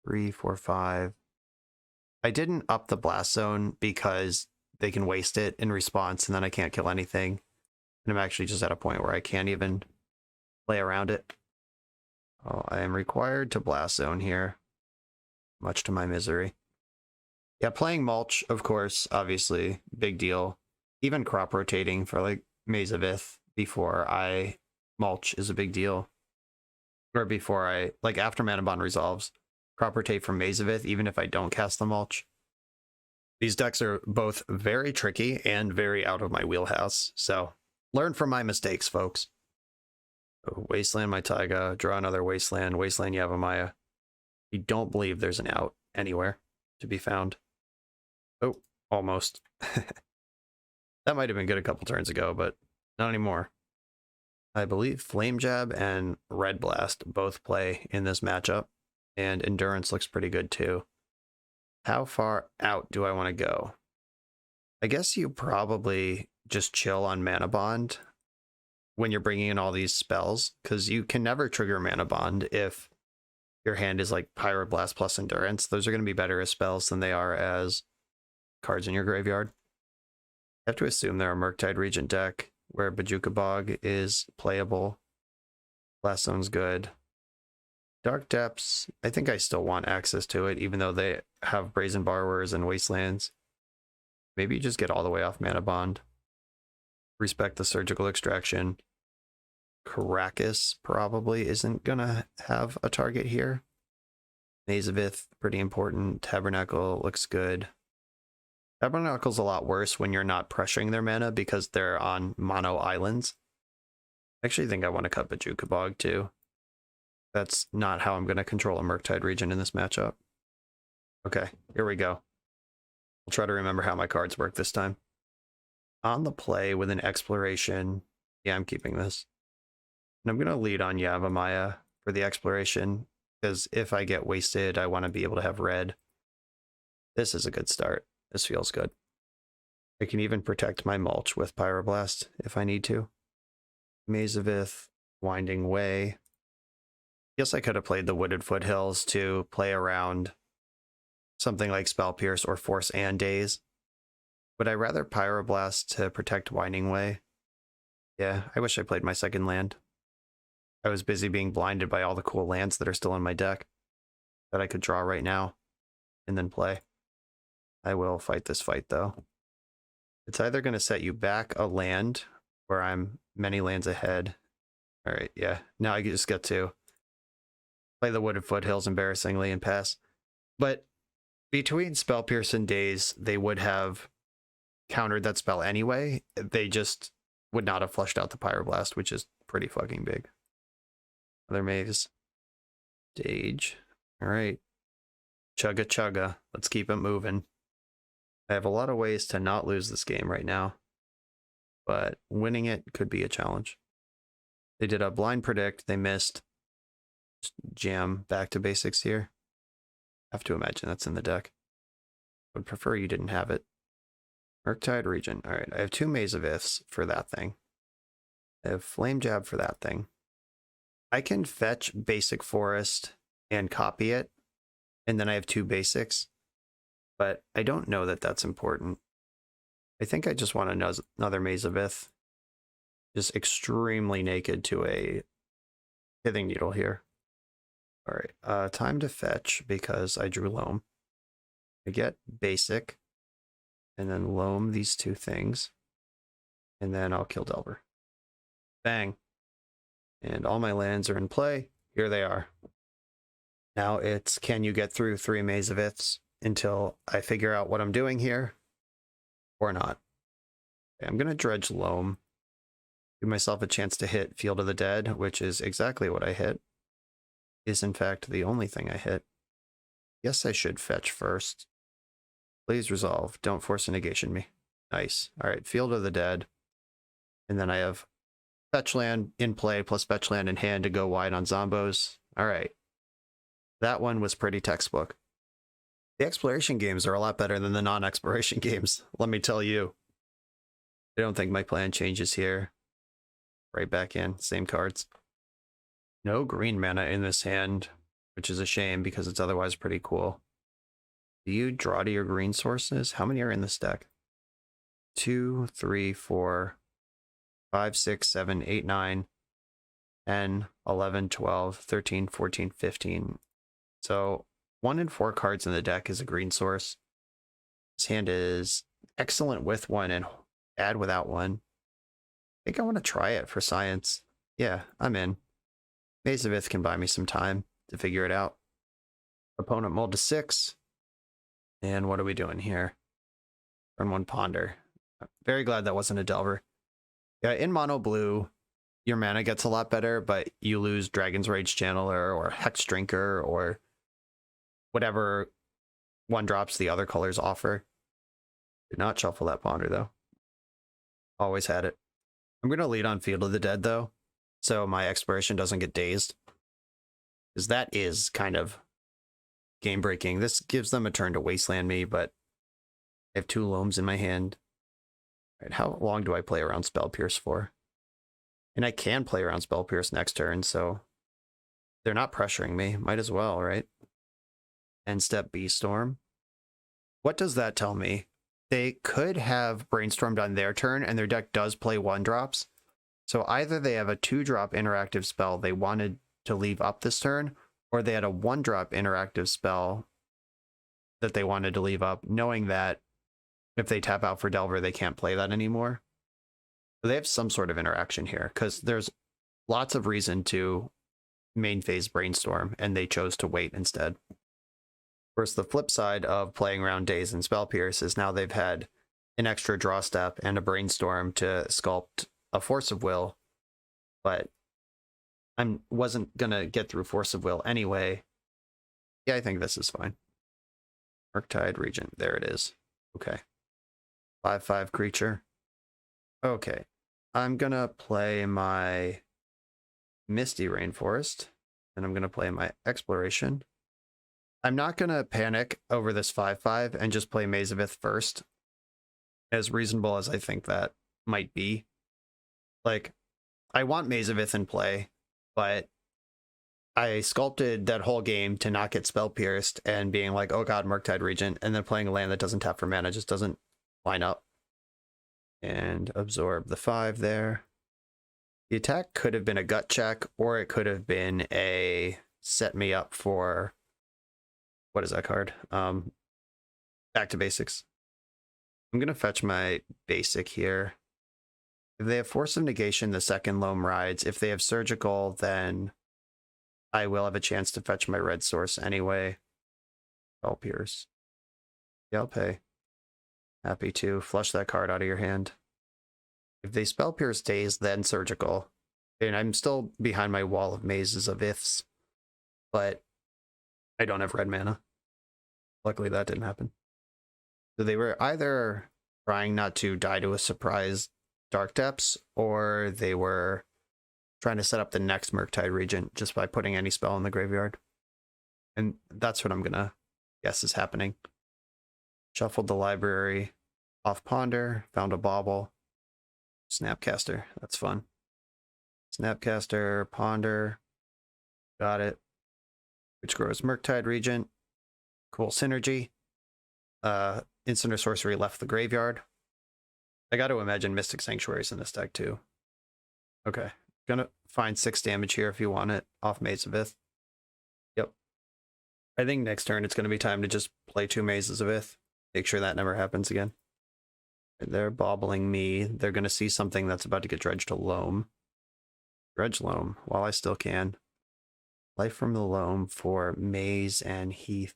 3, 4, 5. I didn't up the Blast Zone because they can waste it in response, and then I can't kill anything. And I'm actually just at a point where I can't even play around it. Oh, I am required to Blast Zone here, much to my misery. Yeah, playing Mulch, of course, obviously, big deal. Even crop rotating for, like, Maze of Ith before I mulch is a big deal. Or before I, like, after Mana Bond resolves, crop rotate from Maze of Ith, even if I don't cast the mulch. These decks are both very tricky and very out of my wheelhouse, so learn from my mistakes, folks. Oh, Wasteland my Taiga, draw another Wasteland, Wasteland Yavimaya. You don't believe there's an out anywhere to be found. Oh, almost. That might have been good a couple turns ago, but not anymore. I believe Flame Jab and Red Blast both play in this matchup, and Endurance looks pretty good too. How far out do I want to go? I guess you probably just chill on Mana Bond when you're bringing in all these spells, because you can never trigger Mana Bond if your hand is like Pyroblast plus Endurance. Those are going to be better as spells than they are as cards in your graveyard. I have to assume they're a Murktide Regent deck where Bojuka Bog is playable. Blast Zone's good. Dark Depths, I think I still want access to it, even though they have Brazen Borrowers and Wastelands. Maybe you just get all the way off Mana Bond. Respect the Surgical Extraction. Caracas probably isn't gonna have a target here. Maze of Ith, pretty important. Tabernacle looks good. Tabernacle's a lot worse when you're not pressuring their mana because they're on mono islands. I actually think I want to cut Bojuka Bog too. That's not how I'm going to control a Murktide Regent in this matchup. Okay, here we go. I'll try to remember how my cards work this time. On the play with an Exploration. Yeah, I'm keeping this. And I'm going to lead on Yavimaya for the Exploration, because if I get wasted, I want to be able to have red. This is a good start. This feels good. I can even protect my mulch with Pyroblast if I need to. Maze of Ith, Winding Way. Guess I could have played the Wooded Foothills to play around something like Spell Pierce or Force and Daze. Would I rather Pyroblast to protect Winding Way? Yeah, I wish I played my second land. I was busy being blinded by all the cool lands that are still in my deck that I could draw right now and then play. I will fight this fight, though. It's either going to set you back a land where I'm many lands ahead. All right, yeah. Now I just get to play the Wooded Foothills embarrassingly and pass. But between Spell Pierce and Daze, they would have countered that spell anyway. They just would not have flushed out the Pyroblast, which is pretty fucking big. Another Maze. Stage. All right. Chugga chugga. Let's keep it moving. I have a lot of ways to not lose this game right now, but winning it could be a challenge. They did a blind predict. They missed. Just jam back to basics here. Have to imagine that's in the deck. Would prefer you didn't have it. Murktide Region. All right, I have 2 Maze of Iths for that thing. I have Flame Jab for that thing. I can fetch Basic Forest and copy it, and then I have 2 basics, but I don't know that that's important. I think I just want another Maze of Ith. Just extremely naked to a Pithing Needle here. All right, time to fetch because I drew Loam. I get Basic, and then Loam these 2 things, and then I'll kill Delver. Bang. And all my lands are in play. Here they are. Now it's, can you get through 3 Maze of Iths until I figure out what I'm doing here, or not? Okay, I'm going to dredge Loam. Give myself a chance to hit Field of the Dead, which is exactly what I hit. Is in fact the only thing I hit. Yes, I should fetch first. Please resolve. Don't force a negation me. Nice. All right, Field of the Dead. And then I have fetch land in play plus fetch land in hand to go wide on Zombos. All right. That one was pretty textbook. The exploration games are a lot better than the non-exploration games, let me tell you. I don't think my plan changes here. Right back in, same cards. No green mana in this hand, which is a shame because it's otherwise pretty cool. Do you draw to your green sources? How many are in this deck? 2, 3, 4, 5, 6, 7, 8, 9, 10, 11, 12, 13, 14, 15. So 1 in 4 cards in the deck is a green source. This hand is excellent with 1 and bad without 1. I think I want to try it for science. Yeah, I'm in. Maze of Ith can buy me some time to figure it out. Opponent mulled to 6. And what are we doing here? Turn 1 Ponder. I'm very glad that wasn't a Delver. Yeah, in mono blue, your mana gets a lot better, but you lose Dragon's Rage Channeler or Hex Drinker or whatever 1-drops the other colors offer. Did not shuffle that Ponder, though. Always had it. I'm going to lead on Field of the Dead, though, so my exploration doesn't get dazed. Because that is kind of game-breaking. This gives them a turn to wasteland me, but I have 2 Loams in my hand. All right, how long do I play around Spell Pierce for? And I can play around Spell Pierce next turn, so they're not pressuring me. Might as well, right? End step B-Storm. What does that tell me? They could have Brainstormed on their turn, and their deck does play 1-drops. So either they have a 2-drop interactive spell they wanted to leave up this turn, or they had a 1-drop interactive spell that they wanted to leave up, knowing that if they tap out for Delver, they can't play that anymore. So they have some sort of interaction here, because there's lots of reason to main phase Brainstorm, and they chose to wait instead. Of course, the flip side of playing around Daze and Spell Pierce is now they've had an extra draw step and a Brainstorm to sculpt a Force of Will, but I wasn't going to get through Force of Will anyway. Yeah, I think this is fine. Murktide Region, there it is. Okay. 5/5 creature. Okay. I'm going to play my Misty Rainforest, and I'm going to play my Exploration. I'm not going to panic over this 5/5 and just play Maze of Ith first, as reasonable as I think that might be. Like, I want Maze of Ith in play, but I sculpted that whole game to not get Spell Pierced and being like, oh god, Murktide Regent, and then playing a land that doesn't tap for mana just doesn't line up. And absorb the 5 there. The attack could have been a gut check, or it could have been a set me up for... What is that card? Back to basics. I'm going to fetch my basic here. If they have Force of Negation, the second Loam rides. If they have Surgical, then I will have a chance to fetch my red source anyway. Spell Pierce. Yeah, I'll pay. Happy to. Flush that card out of your hand. If they Spell Pierce Daze, then Surgical. And I'm still behind my wall of mazes of Iths. but I don't have red mana. Luckily, that didn't happen. So they were either trying not to die to a surprise Dark Depths, or they were trying to set up the next Murktide Regent just by putting any spell in the graveyard. And that's what I'm gonna guess is happening. Shuffled the library, off Ponder, found a Bauble, Snapcaster. That's fun. Snapcaster, Ponder, got it. Which grows Murktide Regent. Cool synergy. Instant or sorcery left the graveyard. I got to imagine Mystic Sanctuaries in this deck too. Okay, gonna find 6 damage here if you want it off Maze of Ith. Yep. I think next turn it's gonna be time to just play 2 Mazes of Ith. Make sure that never happens again. They're bobbling me. They're gonna see something that's about to get dredged to Loam. Dredge Loam while I still can. Life from the Loam for Maze and Heath.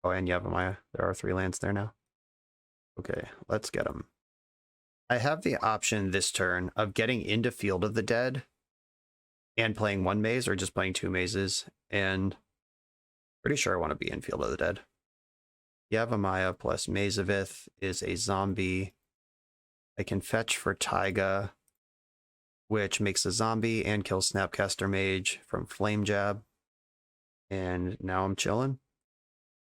Oh, and Yavimaya. There are 3 lands there now. Okay, let's get them. I have the option this turn of getting into Field of the Dead and playing 1 maze, or just playing 2 mazes, and pretty sure I want to be in Field of the Dead. Yavimaya plus Maze of Ith is a zombie. I can fetch for Taiga, which makes a zombie and kills Snapcaster Mage from Flame Jab. And now I'm chilling.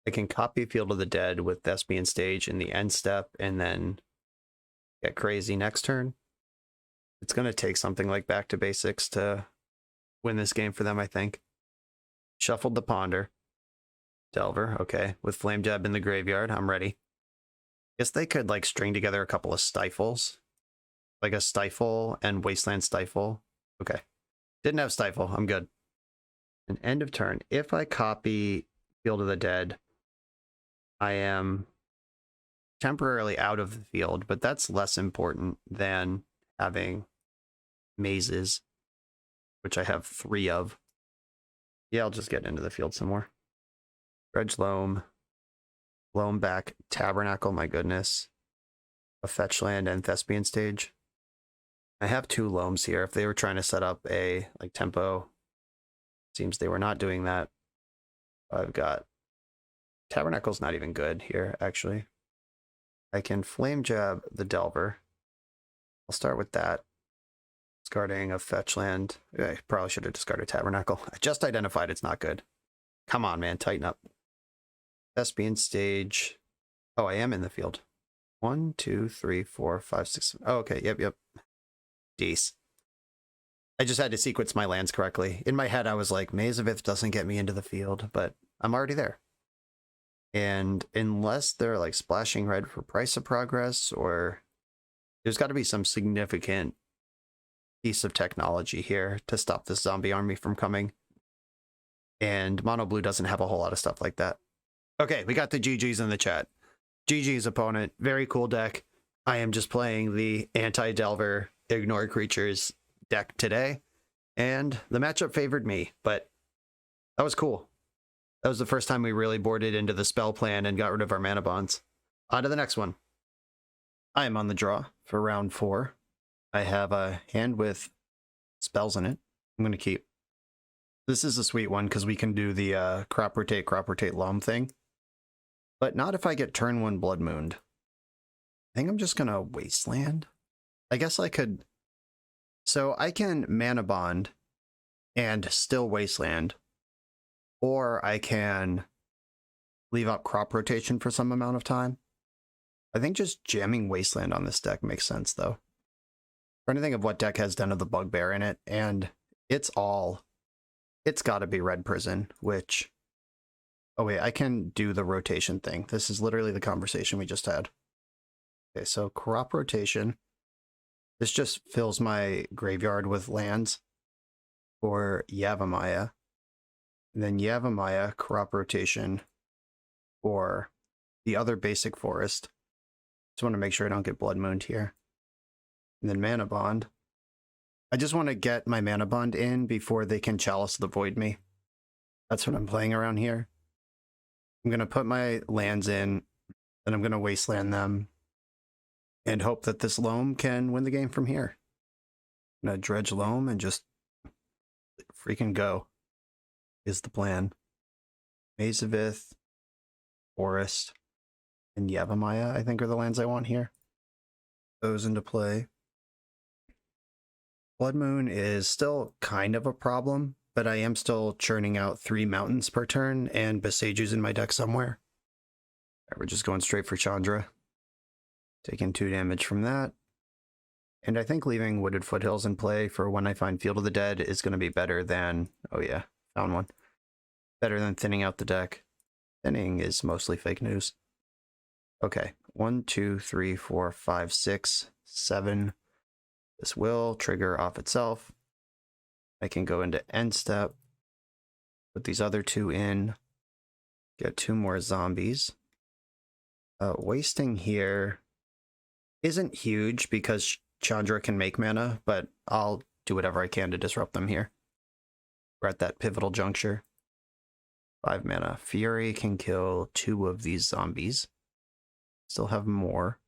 I can copy Field of the Dead with Thespian Stage in the end step and then get crazy next turn. It's going to take something like Back to Basics to win this game for them, I think. Shuffled the Ponder. Delver, okay. With Flame Jab in the graveyard, I'm ready. Guess they could like string together a couple of Stifles. Like a Stifle and Wasteland Stifle. Okay. Didn't have Stifle, I'm good. An end of turn. If I copy Field of the Dead, I am temporarily out of the field, but that's less important than having mazes, which I have 3 of. Yeah, I'll just get into the field some more. Dredge Loam, Loam back, Tabernacle, my goodness. A fetch land and Thespian Stage. I have 2 Loams here. If they were trying to set up a like tempo, seems they were not doing that. I've got Tabernacle's not even good here, actually. I can Flame Jab the Delver. I'll start with that. Discarding a fetch land. I probably should have discarded Tabernacle. I just identified it's not good. Come on, man, tighten up. Thespian Stage. Oh, I am in the field. 1, 2, 3, 4, 5, 6. Oh, okay, yep. Dece. I just had to sequence my lands correctly. In my head, I was like, Maze of Ith doesn't get me into the field, but I'm already there. And unless they're like splashing red for Price of Progress, or there's got to be some significant piece of technology here to stop this zombie army from coming. And Mono Blue doesn't have a whole lot of stuff like that. Okay, we got the GGs in the chat. GG's opponent, very cool deck. I am just playing the anti-Delver Ignore Creatures deck today, and the matchup favored me, but that was cool. That was the first time we really boarded into the spell plan and got rid of our mana bonds. On to the next one. I am on the draw for round 4. I have a hand with spells in it. I'm going to keep. This is a sweet one because we can do the crop rotate Loam thing. But not if I get turn 1 Blood Mooned. I think I'm just going to Wasteland. I guess I could. So I can Mana Bond and still Wasteland. Or I can leave up crop rotation for some amount of time. I think just jamming Wasteland on this deck makes sense, though. Trying to think of what deck has Den of the Bugbear in it, and it's got to be Red Prison, which... Oh wait, I can do the rotation thing. This is literally the conversation we just had. Okay, so crop rotation. This just fills my graveyard with lands for Yavimaya. And then Yavimaya, crop rotation for the other basic forest. Just want to make sure I don't get Blood Mooned here. And then Mana Bond. I just want to get my Mana Bond in before they can Chalice the Void me. That's what I'm playing around here. I'm going to put my lands in, and I'm going to Wasteland them, and hope that this Loam can win the game from here. I'm going to dredge Loam and just freaking go. is the plan. Mazavith, Forest, and Yavimaya, I think, are the lands I want here. Those into play. Blood Moon is still kind of a problem, but I am still churning out 3 mountains per turn, and Boseju's in my deck somewhere. Right, we're just going straight for Chandra. Taking 2 damage from that. And I think leaving Wooded Foothills in play for when I find Field of the Dead is going to be better than... Oh yeah, found one. Better than thinning out the deck. Thinning is mostly fake news. Okay, 1, 2, 3, 4, 5, 6, 7. This will trigger off itself. I can go into end step. Put these other 2 in. Get 2 more zombies. Wasting here isn't huge because Chandra can make mana, but I'll do whatever I can to disrupt them here. We're at that pivotal juncture. 5 mana. Fury can kill 2 of these zombies. Still have more.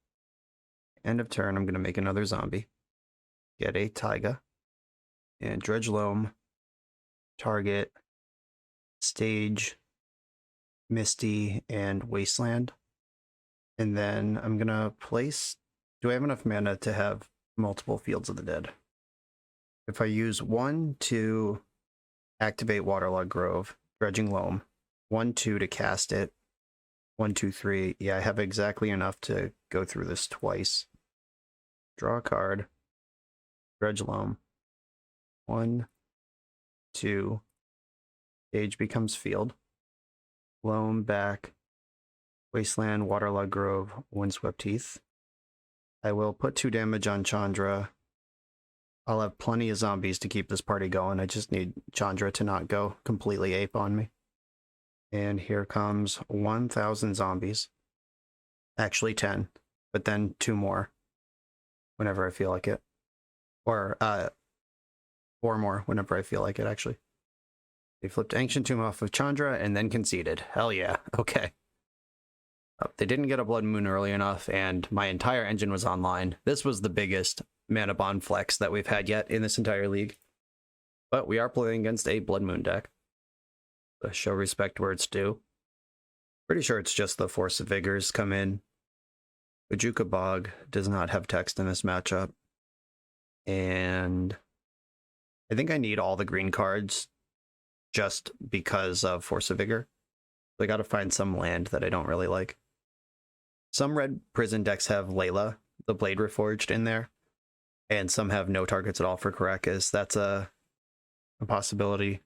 End of turn, I'm going to make another zombie. Get a Taiga. And Dredge Loam. Target. Stage. Misty. And Wasteland. And then I'm going to place... Do I have enough mana to have multiple Fields of the Dead? If I use 1 to activate Waterlogged Grove, Dredging Loam, 1, 2 to cast it, 1, 2, 3. Yeah, I have exactly enough to go through this twice. Draw a card. Dredge Loam. 1, 2. Stage becomes Field. Loam back. Wasteland, Waterlogged Grove, Windswept Heath. I will put 2 damage on Chandra. I'll have plenty of zombies to keep this party going. I just need Chandra to not go completely ape on me. And here comes 1,000 zombies. Actually 10, but then 2 more whenever I feel like it. Or 4 more whenever I feel like it, actually. They flipped Ancient Tomb off of Chandra and then conceded. Hell yeah, okay. They didn't get a Blood Moon early enough, and my entire engine was online. This was the biggest mana bond flex that we've had yet in this entire league. But we are playing against a Blood Moon deck. So show respect where it's due. Pretty sure it's just the Force of Vigors come in. Ujuka Bog does not have text in this matchup. And I think I need all the green cards just because of Force of Vigor. So I gotta find some land that I don't really like. Some red prison decks have Layla, the Blade Reforged, in there. And some have no targets at all for Karakas. That's a possibility.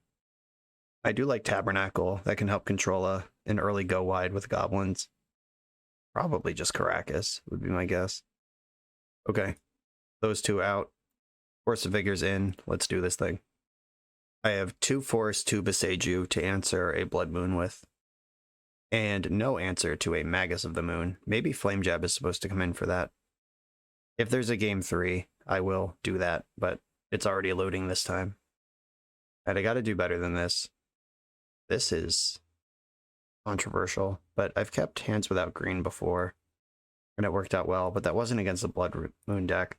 I do like Tabernacle. That can help control an early go wide with goblins. Probably just Karakas would be my guess. Okay, those 2 out. Force of Vigor's in. Let's do this thing. I have 2 Force, 2 Boseju to answer a Blood Moon with. And no answer to a Magus of the Moon. Maybe Flame Jab is supposed to come in for that. If there's a game 3, I will do that, but it's already loading this time. And I gotta do better than this. This is controversial, but I've kept Hands Without Green before, and it worked out well, but that wasn't against the Blood Moon deck.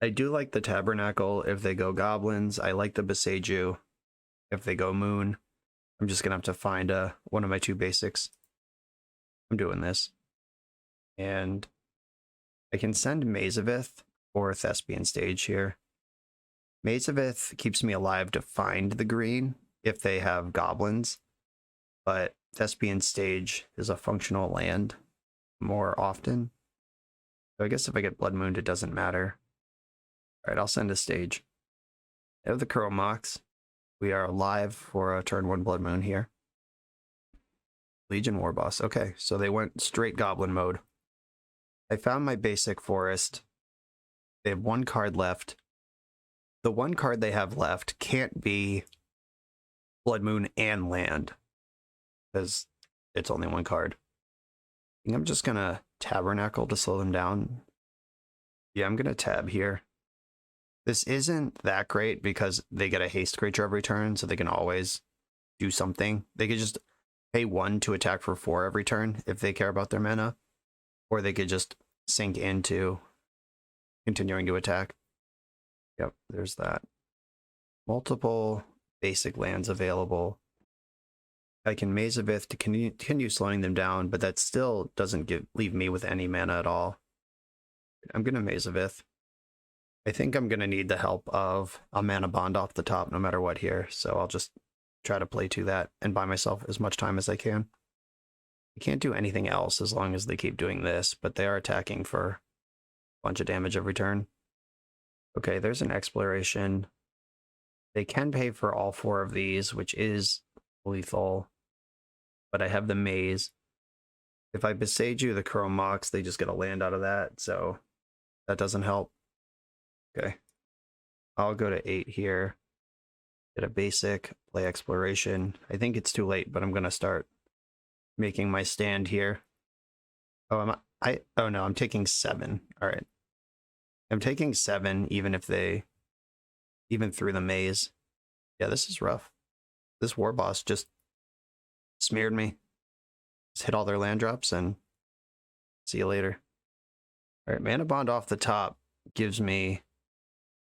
I do like the Tabernacle if they go Goblins. I like the Boseju if they go Moon. I'm just going to have to find one of my 2 basics. I'm doing this. And I can send Mazavith or Thespian Stage here. Mazavith keeps me alive to find the green if they have goblins. But Thespian Stage is a functional land more often. So I guess if I get Blood Moon, it doesn't matter. Alright, I'll send a Stage. I have the Kuro Mox. We are live for a turn 1 Blood Moon here. Legion Warboss. Okay, so they went straight Goblin mode. I found my basic forest. They have 1 card left. The 1 card they have left can't be Blood Moon and land, because it's only 1 card. I think I'm just going to Tabernacle to slow them down. Yeah, I'm going to tab here. This isn't that great because they get a haste creature every turn, so they can always do something. They could just pay 1 to attack for 4 every turn if they care about their mana, or they could just sink into continuing to attack. Yep, there's that. Multiple basic lands available. I can Maze of Ith to continue slowing them down, but that still doesn't leave me with any mana at all. I'm going to Maze of Ith. I think I'm going to need the help of a mana bond off the top no matter what here, so I'll just try to play to that and buy myself as much time as I can. I can't do anything else as long as they keep doing this, but they are attacking for a bunch of damage every turn. Okay, there's an Exploration. They can pay for all 4 of these, which is lethal, but I have the Maze. If I Beseiju the Chrome Mox, they just get a land out of that, so that doesn't help. Okay, I'll go to 8 here, get a basic, play Exploration. I think it's too late, but I'm going to start making my stand here. Oh, oh no, I'm taking 7. All right. I'm taking 7, even through the Maze. Yeah, this is rough. This War Boss just smeared me. Just hit all their land drops and see you later. All right, Mana Bond off the top gives me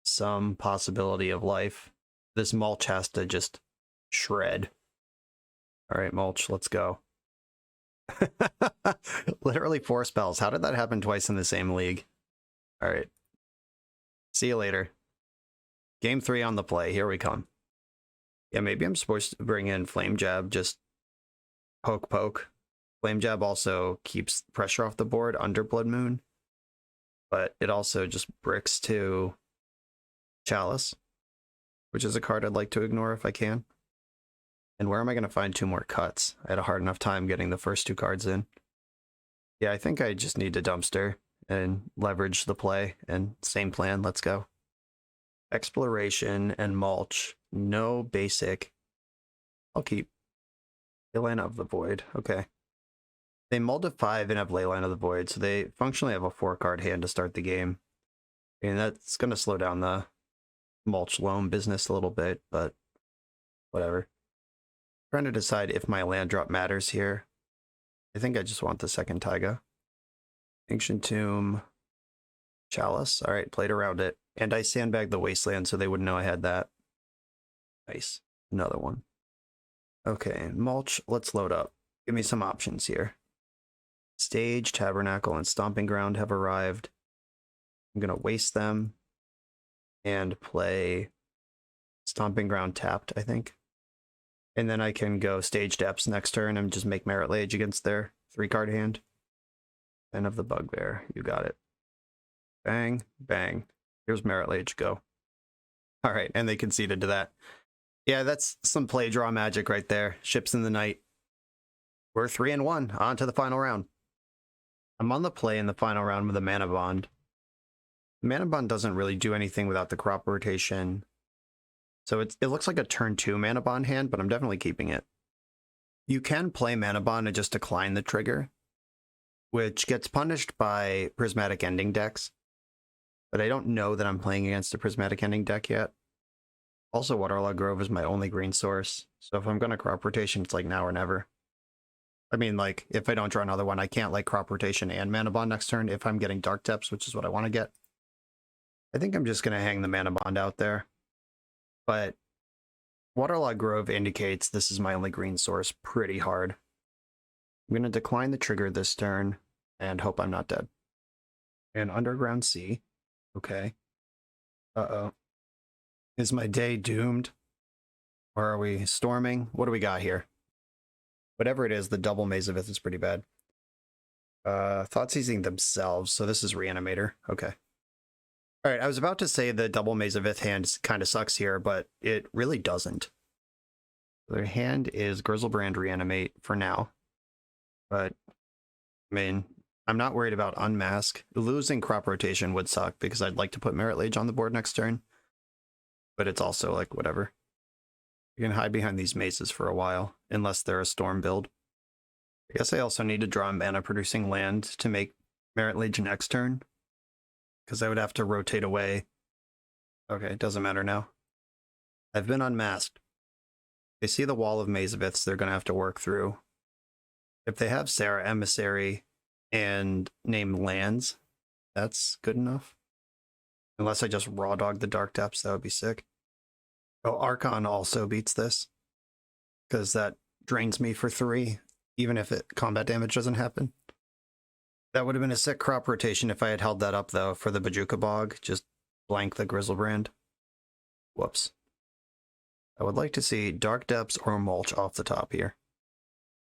some possibility of life. This Mulch has to just shred. All right, Mulch, let's go. Literally 4 spells. How did that happen twice in the same league? All right. See you later. Game 3 on the play. Here we come. Yeah, maybe I'm supposed to bring in Flame Jab, just poke. Flame Jab also keeps pressure off the board under Blood Moon, but it also just bricks to Chalice, which is a card I'd like to ignore if I can. And where am I going to find 2 more cuts? I had a hard enough time getting the first 2 cards in. Yeah, I think I just need to dumpster and leverage the play, and same plan, let's go. Exploration and Mulch, no basic. I'll keep Leyline of the Void, okay. They mull to 5 and have Leyline of the Void, so they functionally have a 4-card hand to start the game. And that's going to slow down the Mulch loam business a little bit, but whatever. Trying to decide if my land drop matters here. I think I just want the second Taiga. Ancient Tomb, Chalice. All right, played around it. And I sandbagged the Wasteland so they wouldn't know I had that. Nice. Another one. Okay, Mulch, let's load up. Give me some options here. Stage, Tabernacle, and Stomping Ground have arrived. I'm going to waste them and play Stomping Ground tapped, I think. And then I can go Stage Depths next turn and just make Merit Lage against their 3-card hand. End of the Bugbear. You got it. Bang, bang. Here's Merit Lage, go. All right, and they conceded to that. Yeah, that's some play draw magic right there. Ships in the night. We're 3-1, on to the final round. I'm on the play in the final round with a Mana Bond. Mana Bond doesn't really do anything without the crop rotation. So it looks like a turn 2 Mana Bond hand, but I'm definitely keeping it. You can play Mana Bond and just decline the trigger, which gets punished by Prismatic Ending decks. But I don't know that I'm playing against a Prismatic Ending deck yet. Also, Waterlog Grove is my only green source, so if I'm going to crop rotation, it's like now or never. I mean, like, if I don't draw another one, I can't like crop rotation and Mana Bond next turn if I'm getting Dark Depths, which is what I want to get. I think I'm just going to hang the Mana Bond out there. But Waterlog Grove indicates this is my only green source pretty hard. I'm going to decline the trigger this turn and hope I'm not dead. And Underground Sea. Okay. Uh-oh. Is my day doomed? Or are we storming? What do we got here? Whatever it is, the double Maze of Ith is pretty bad. Thoughtseizing themselves, so this is Reanimator. Okay. Alright, I was about to say the double Maze of Ith hand kind of sucks here, but it really doesn't. Their hand is Grizzlebrand Reanimate for now. But, I mean, I'm not worried about Unmask. Losing crop rotation would suck because I'd like to put Merit Lage on the board next turn. But it's also like, whatever. You can hide behind these mazes for a while, unless they're a storm build. I guess I also need to draw a mana-producing land to make Merit Lage next turn, because I would have to rotate away. Okay, it doesn't matter now. I've been unmasked. They see the wall of Maze of Iths they're going to have to work through. If they have Sarah Emissary and name lands, that's good enough. Unless I just raw dog the Dark Depths, that would be sick. Oh, Archon also beats this, because that drains me for 3, even if combat damage doesn't happen. That would have been a sick crop rotation if I had held that up, though, for the Bajuka Bog. Just blank the Grizzlebrand. Whoops. I would like to see Dark Depths or Mulch off the top here.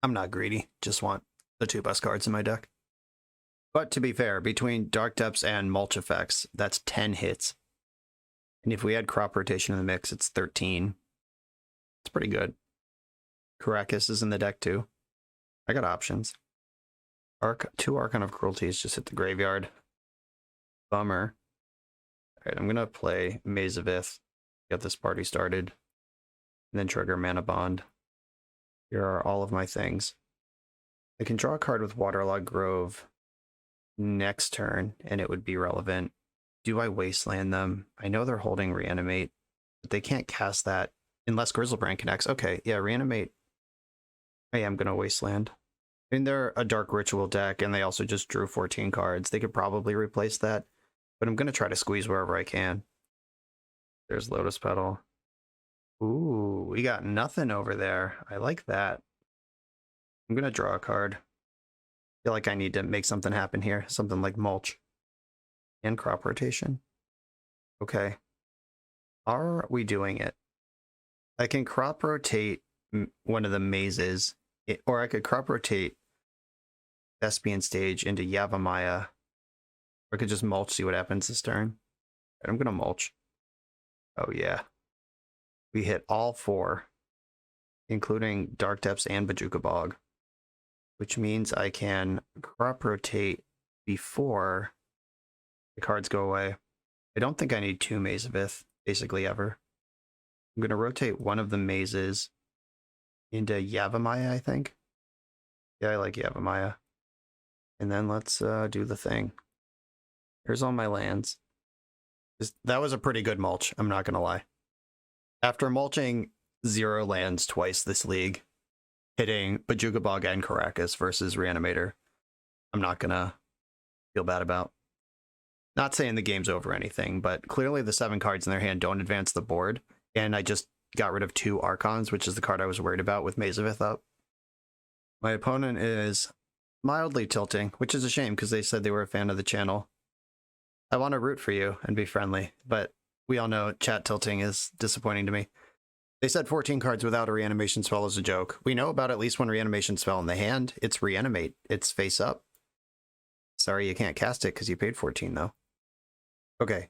I'm not greedy, just want the 2 best cards in my deck. But to be fair, between Dark Depths and Mulch effects, that's 10 hits. And if we had crop rotation in the mix, it's 13. It's pretty good. Karakas is in the deck too. I got options. 2 Archon of Cruelties just hit the graveyard. Bummer. Alright, I'm gonna play Maze of Ith, get this party started, and then trigger Mana Bond. Here are all of my things. I can draw a card with Waterlogged Grove next turn, and it would be relevant. Do I Wasteland them? I know they're holding Reanimate, but they can't cast that unless Grizzlebrand connects. Okay, yeah, Reanimate. I am going to Wasteland. I mean, they're a Dark Ritual deck, and they also just drew 14 cards. They could probably replace that, but I'm going to try to squeeze wherever I can. There's Lotus Petal. Ooh, we got nothing over there. I like that. I'm going to draw a card. Feel like I need to make something happen here. Something like Mulch. And crop rotation. Okay. Are we doing it? I can crop rotate one of the mazes, or I could crop rotate Thespian Stage into Yavimaya. Or I could just mulch, see what happens this turn. Right, I'm going to mulch. Oh yeah. We hit all 4, including Dark Depths and Bajuka Bog, which means I can crop rotate before the cards go away. I don't think I need 2 Maze of Ith, basically ever. I'm going to rotate one of the mazes into Yavimaya, I think. Yeah, I like Yavimaya. And then let's do the thing. Here's all my lands. That was a pretty good mulch, I'm not going to lie. After mulching 0 lands twice this league, hitting Bajuka Bog and Karakas versus Reanimator, I'm not going to feel bad about. Not saying the game's over or anything, but clearly the 7 cards in their hand don't advance the board, and I just got rid of 2 Archons, which is the card I was worried about with Maze of Ith up. My opponent is mildly tilting, which is a shame because they said they were a fan of the channel. I want to root for you and be friendly, but we all know chat tilting is disappointing to me. They said 14 cards without a reanimation spell is a joke. We know about at least 1 reanimation spell in the hand. It's Reanimate. It's face up. Sorry you can't cast it because you paid 14 though. Okay,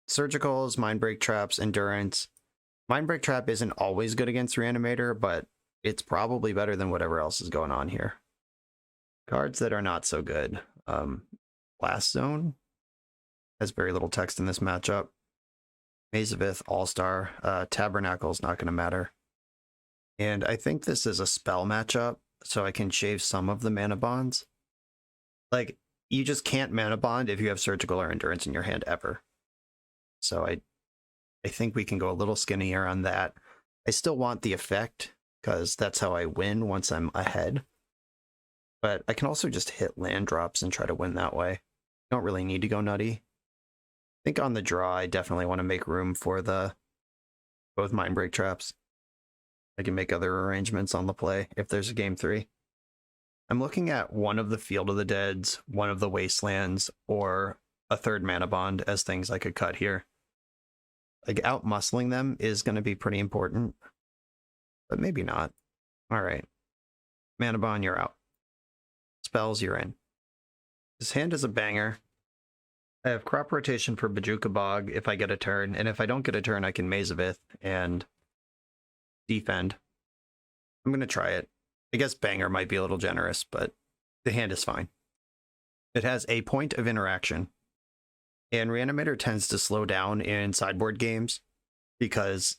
Surgicals, Mindbreak Traps, Endurance. Mindbreak Trap isn't always good against Reanimator, but it's probably better than whatever else is going on here. Cards that are not so good. Blast Zone has very little text in this matchup. Maze of Ith, All-Star, Tabernacle is not going to matter. And I think this is a spell matchup, so I can shave some of the mana bonds. Like, you just can't mana bond if you have Surgical or Endurance in your hand ever. So I think we can go a little skinnier on that. I still want the effect, because that's how I win once I'm ahead. But I can also just hit land drops and try to win that way. Don't really need to go nutty. I think on the draw, I definitely want to make room for both Mindbreak Traps. I can make other arrangements on the play if there's a game 3. I'm looking at one of the Field of the Deads, one of the Wastelands, or a 3rd Mana Bond as things I could cut here. Like, out-muscling them is going to be pretty important, but maybe not. Alright. Mana Bond, you're out. Spells, you're in. This hand is a banger. I have crop rotation for Bajuka Bog if I get a turn, and if I don't get a turn, I can Maze of Ith and defend. I'm going to try it. I guess banger might be a little generous, but the hand is fine. It has a point of interaction, and Reanimator tends to slow down in sideboard games because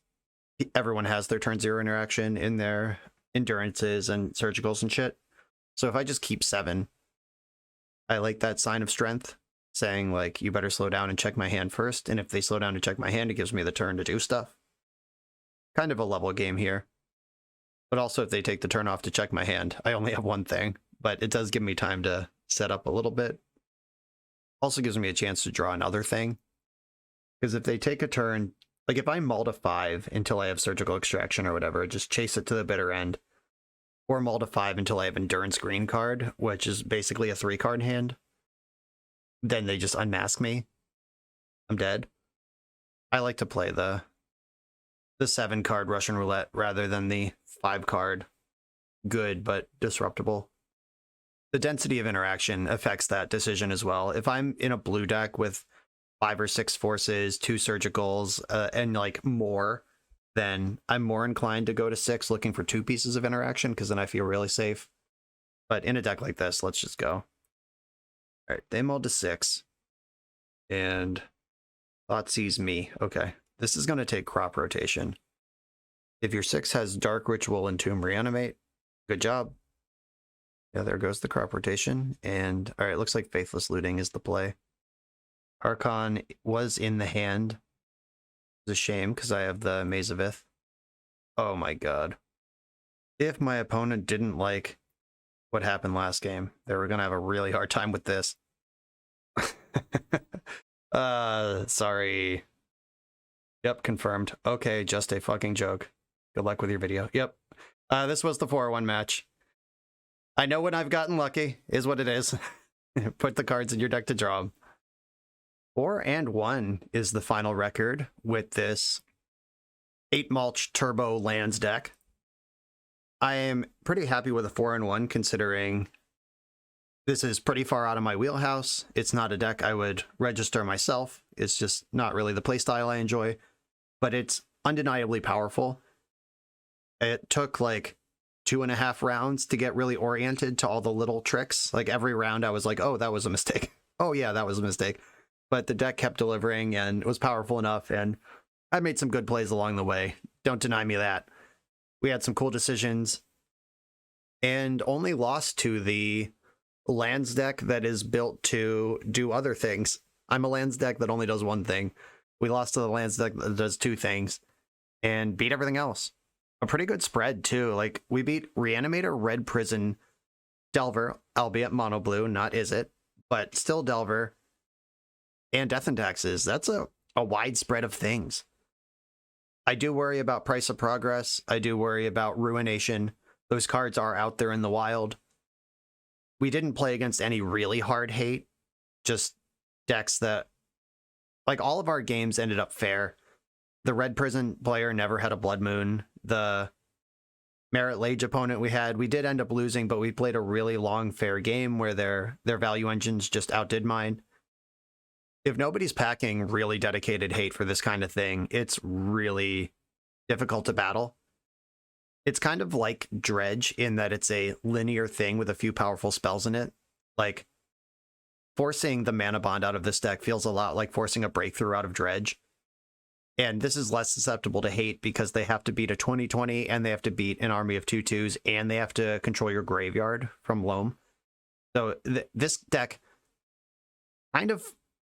everyone has their turn 0 interaction in their endurances and surgicals and shit. So if I just keep 7, I like that sign of strength, saying, like, you better slow down and check my hand first, and if they slow down and check my hand, it gives me the turn to do stuff. Kind of a level game here. But also, if they take the turn off to check my hand, I only have 1 thing, but it does give me time to set up a little bit. Also gives me a chance to draw another thing. Because if they take a turn, like if I mull to 5 until I have surgical extraction or whatever, just chase it to the bitter end, or mull to 5 until I have Endurance Green card, which is basically a 3-card hand. Then they just unmask me. I'm dead. I like to play the 7-card Russian Roulette rather than the 5-card good but disruptible. The density of interaction affects that decision as well. If I'm in a blue deck with 5 or 6 forces, 2 surgicals, and like more, then I'm more inclined to go to 6 looking for 2 pieces of interaction, because then I feel really safe. But in a deck like this, let's just go. All right, they mulled to 6. And Thoughtseize me. Okay, this is going to take crop rotation. If your 6 has Dark Ritual and Tomb Reanimate, good job. Yeah, there goes the crop rotation. And all right, looks like Faithless Looting is the play. Archon was in the hand. It's a shame because I have the Maze of Ith. Oh my god. If my opponent didn't like what happened last game, they were going to have a really hard time with this. Sorry. Yep, confirmed. Okay, just a fucking joke. Good luck with your video. Yep. This was the 4-1 match. I know when I've gotten lucky, is what it is. Put the cards in your deck to draw them. 4-1 is the final record with this 8 Mulch Turbo Lands deck. I am pretty happy with a 4-1 considering this is pretty far out of my wheelhouse. It's not a deck I would register myself. It's just not really the playstyle I enjoy, but it's undeniably powerful. It took like 2.5 rounds to get really oriented to all the little tricks. Like every round I was like, oh, that was a mistake. Oh yeah, that was a mistake. But the deck kept delivering and it was powerful enough, and I made some good plays along the way. Don't deny me that. We had some cool decisions and only lost to the lands deck that is built to do other things. I'm a lands deck that only does one thing. We lost to the lands deck that does 2 things and beat everything else. A pretty good spread too. Like we beat Reanimator, Red Prison, Delver, albeit mono blue, not is it, but still Delver, and Death and Taxes. That's a wide spread of things. I do worry about Price of Progress. I do worry about Ruination. Those cards are out there in the wild. We didn't play against any really hard hate, just decks that, like, all of our games ended up fair. The Red Prison player never had a Blood Moon. The Merit Lage opponent we did end up losing, but we played a really long, fair game where their value engines just outdid mine. If nobody's packing really dedicated hate for this kind of thing, it's really difficult to battle. It's kind of like Dredge in that it's a linear thing with a few powerful spells in it. Like, forcing the mana bond out of this deck feels a lot like forcing a breakthrough out of Dredge. And this is less susceptible to hate because they have to beat a 20/20 and they have to beat an army of 2/2s and they have to control your graveyard from Loam. So this deck kind of,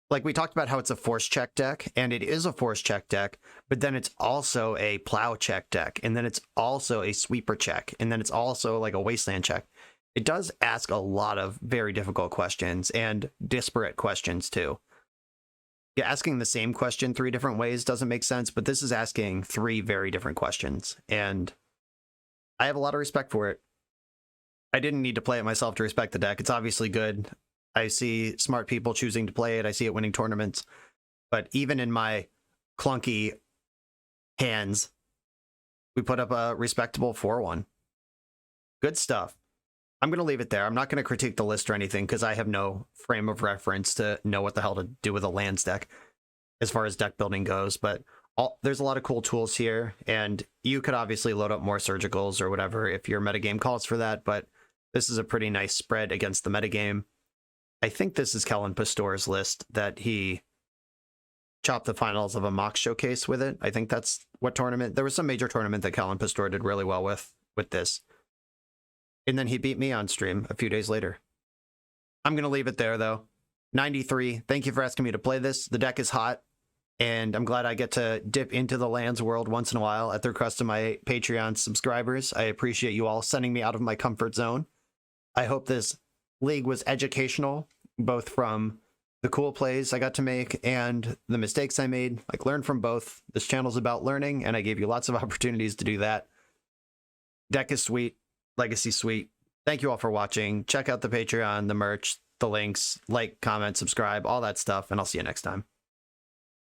like we talked about how it's a force check deck, and it is a force check deck, but then it's also a plow check deck, and then it's also a sweeper check, and then it's also like a wasteland check. It does ask a lot of very difficult questions and disparate questions too. Yeah, asking the same question 3 different ways doesn't make sense, but this is asking 3 very different questions, and I have a lot of respect for it. I didn't need to play it myself to respect the deck. It's obviously good. I see smart people choosing to play it. I see it winning tournaments. But even in my clunky hands, we put up a respectable 4-1. Good stuff. I'm going to leave it there. I'm not going to critique the list or anything because I have no frame of reference to know what the hell to do with a lands deck as far as deck building goes. But there's a lot of cool tools here, and you could obviously load up more surgicals or whatever if your metagame calls for that, but this is a pretty nice spread against the metagame. I think this is Kellen Pastor's list that he chopped the finals of a mock showcase with it. I think that's what tournament. There was some major tournament that Kellen Pastor did really well with this. And then he beat me on stream a few days later. I'm going to leave it there, though. 93. Thank you for asking me to play this. The deck is hot, and I'm glad I get to dip into the lands world once in a while at the request of my Patreon subscribers. I appreciate you all sending me out of my comfort zone. I hope this league was educational, both from the cool plays I got to make and the mistakes I made. Like, learn from both. This channel's about learning, and I gave you lots of opportunities to do that. Deck is sweet. Legacy Suite. Thank you all for watching. Check out the Patreon, the merch, the links, like, comment, subscribe, all that stuff, and I'll see you next time.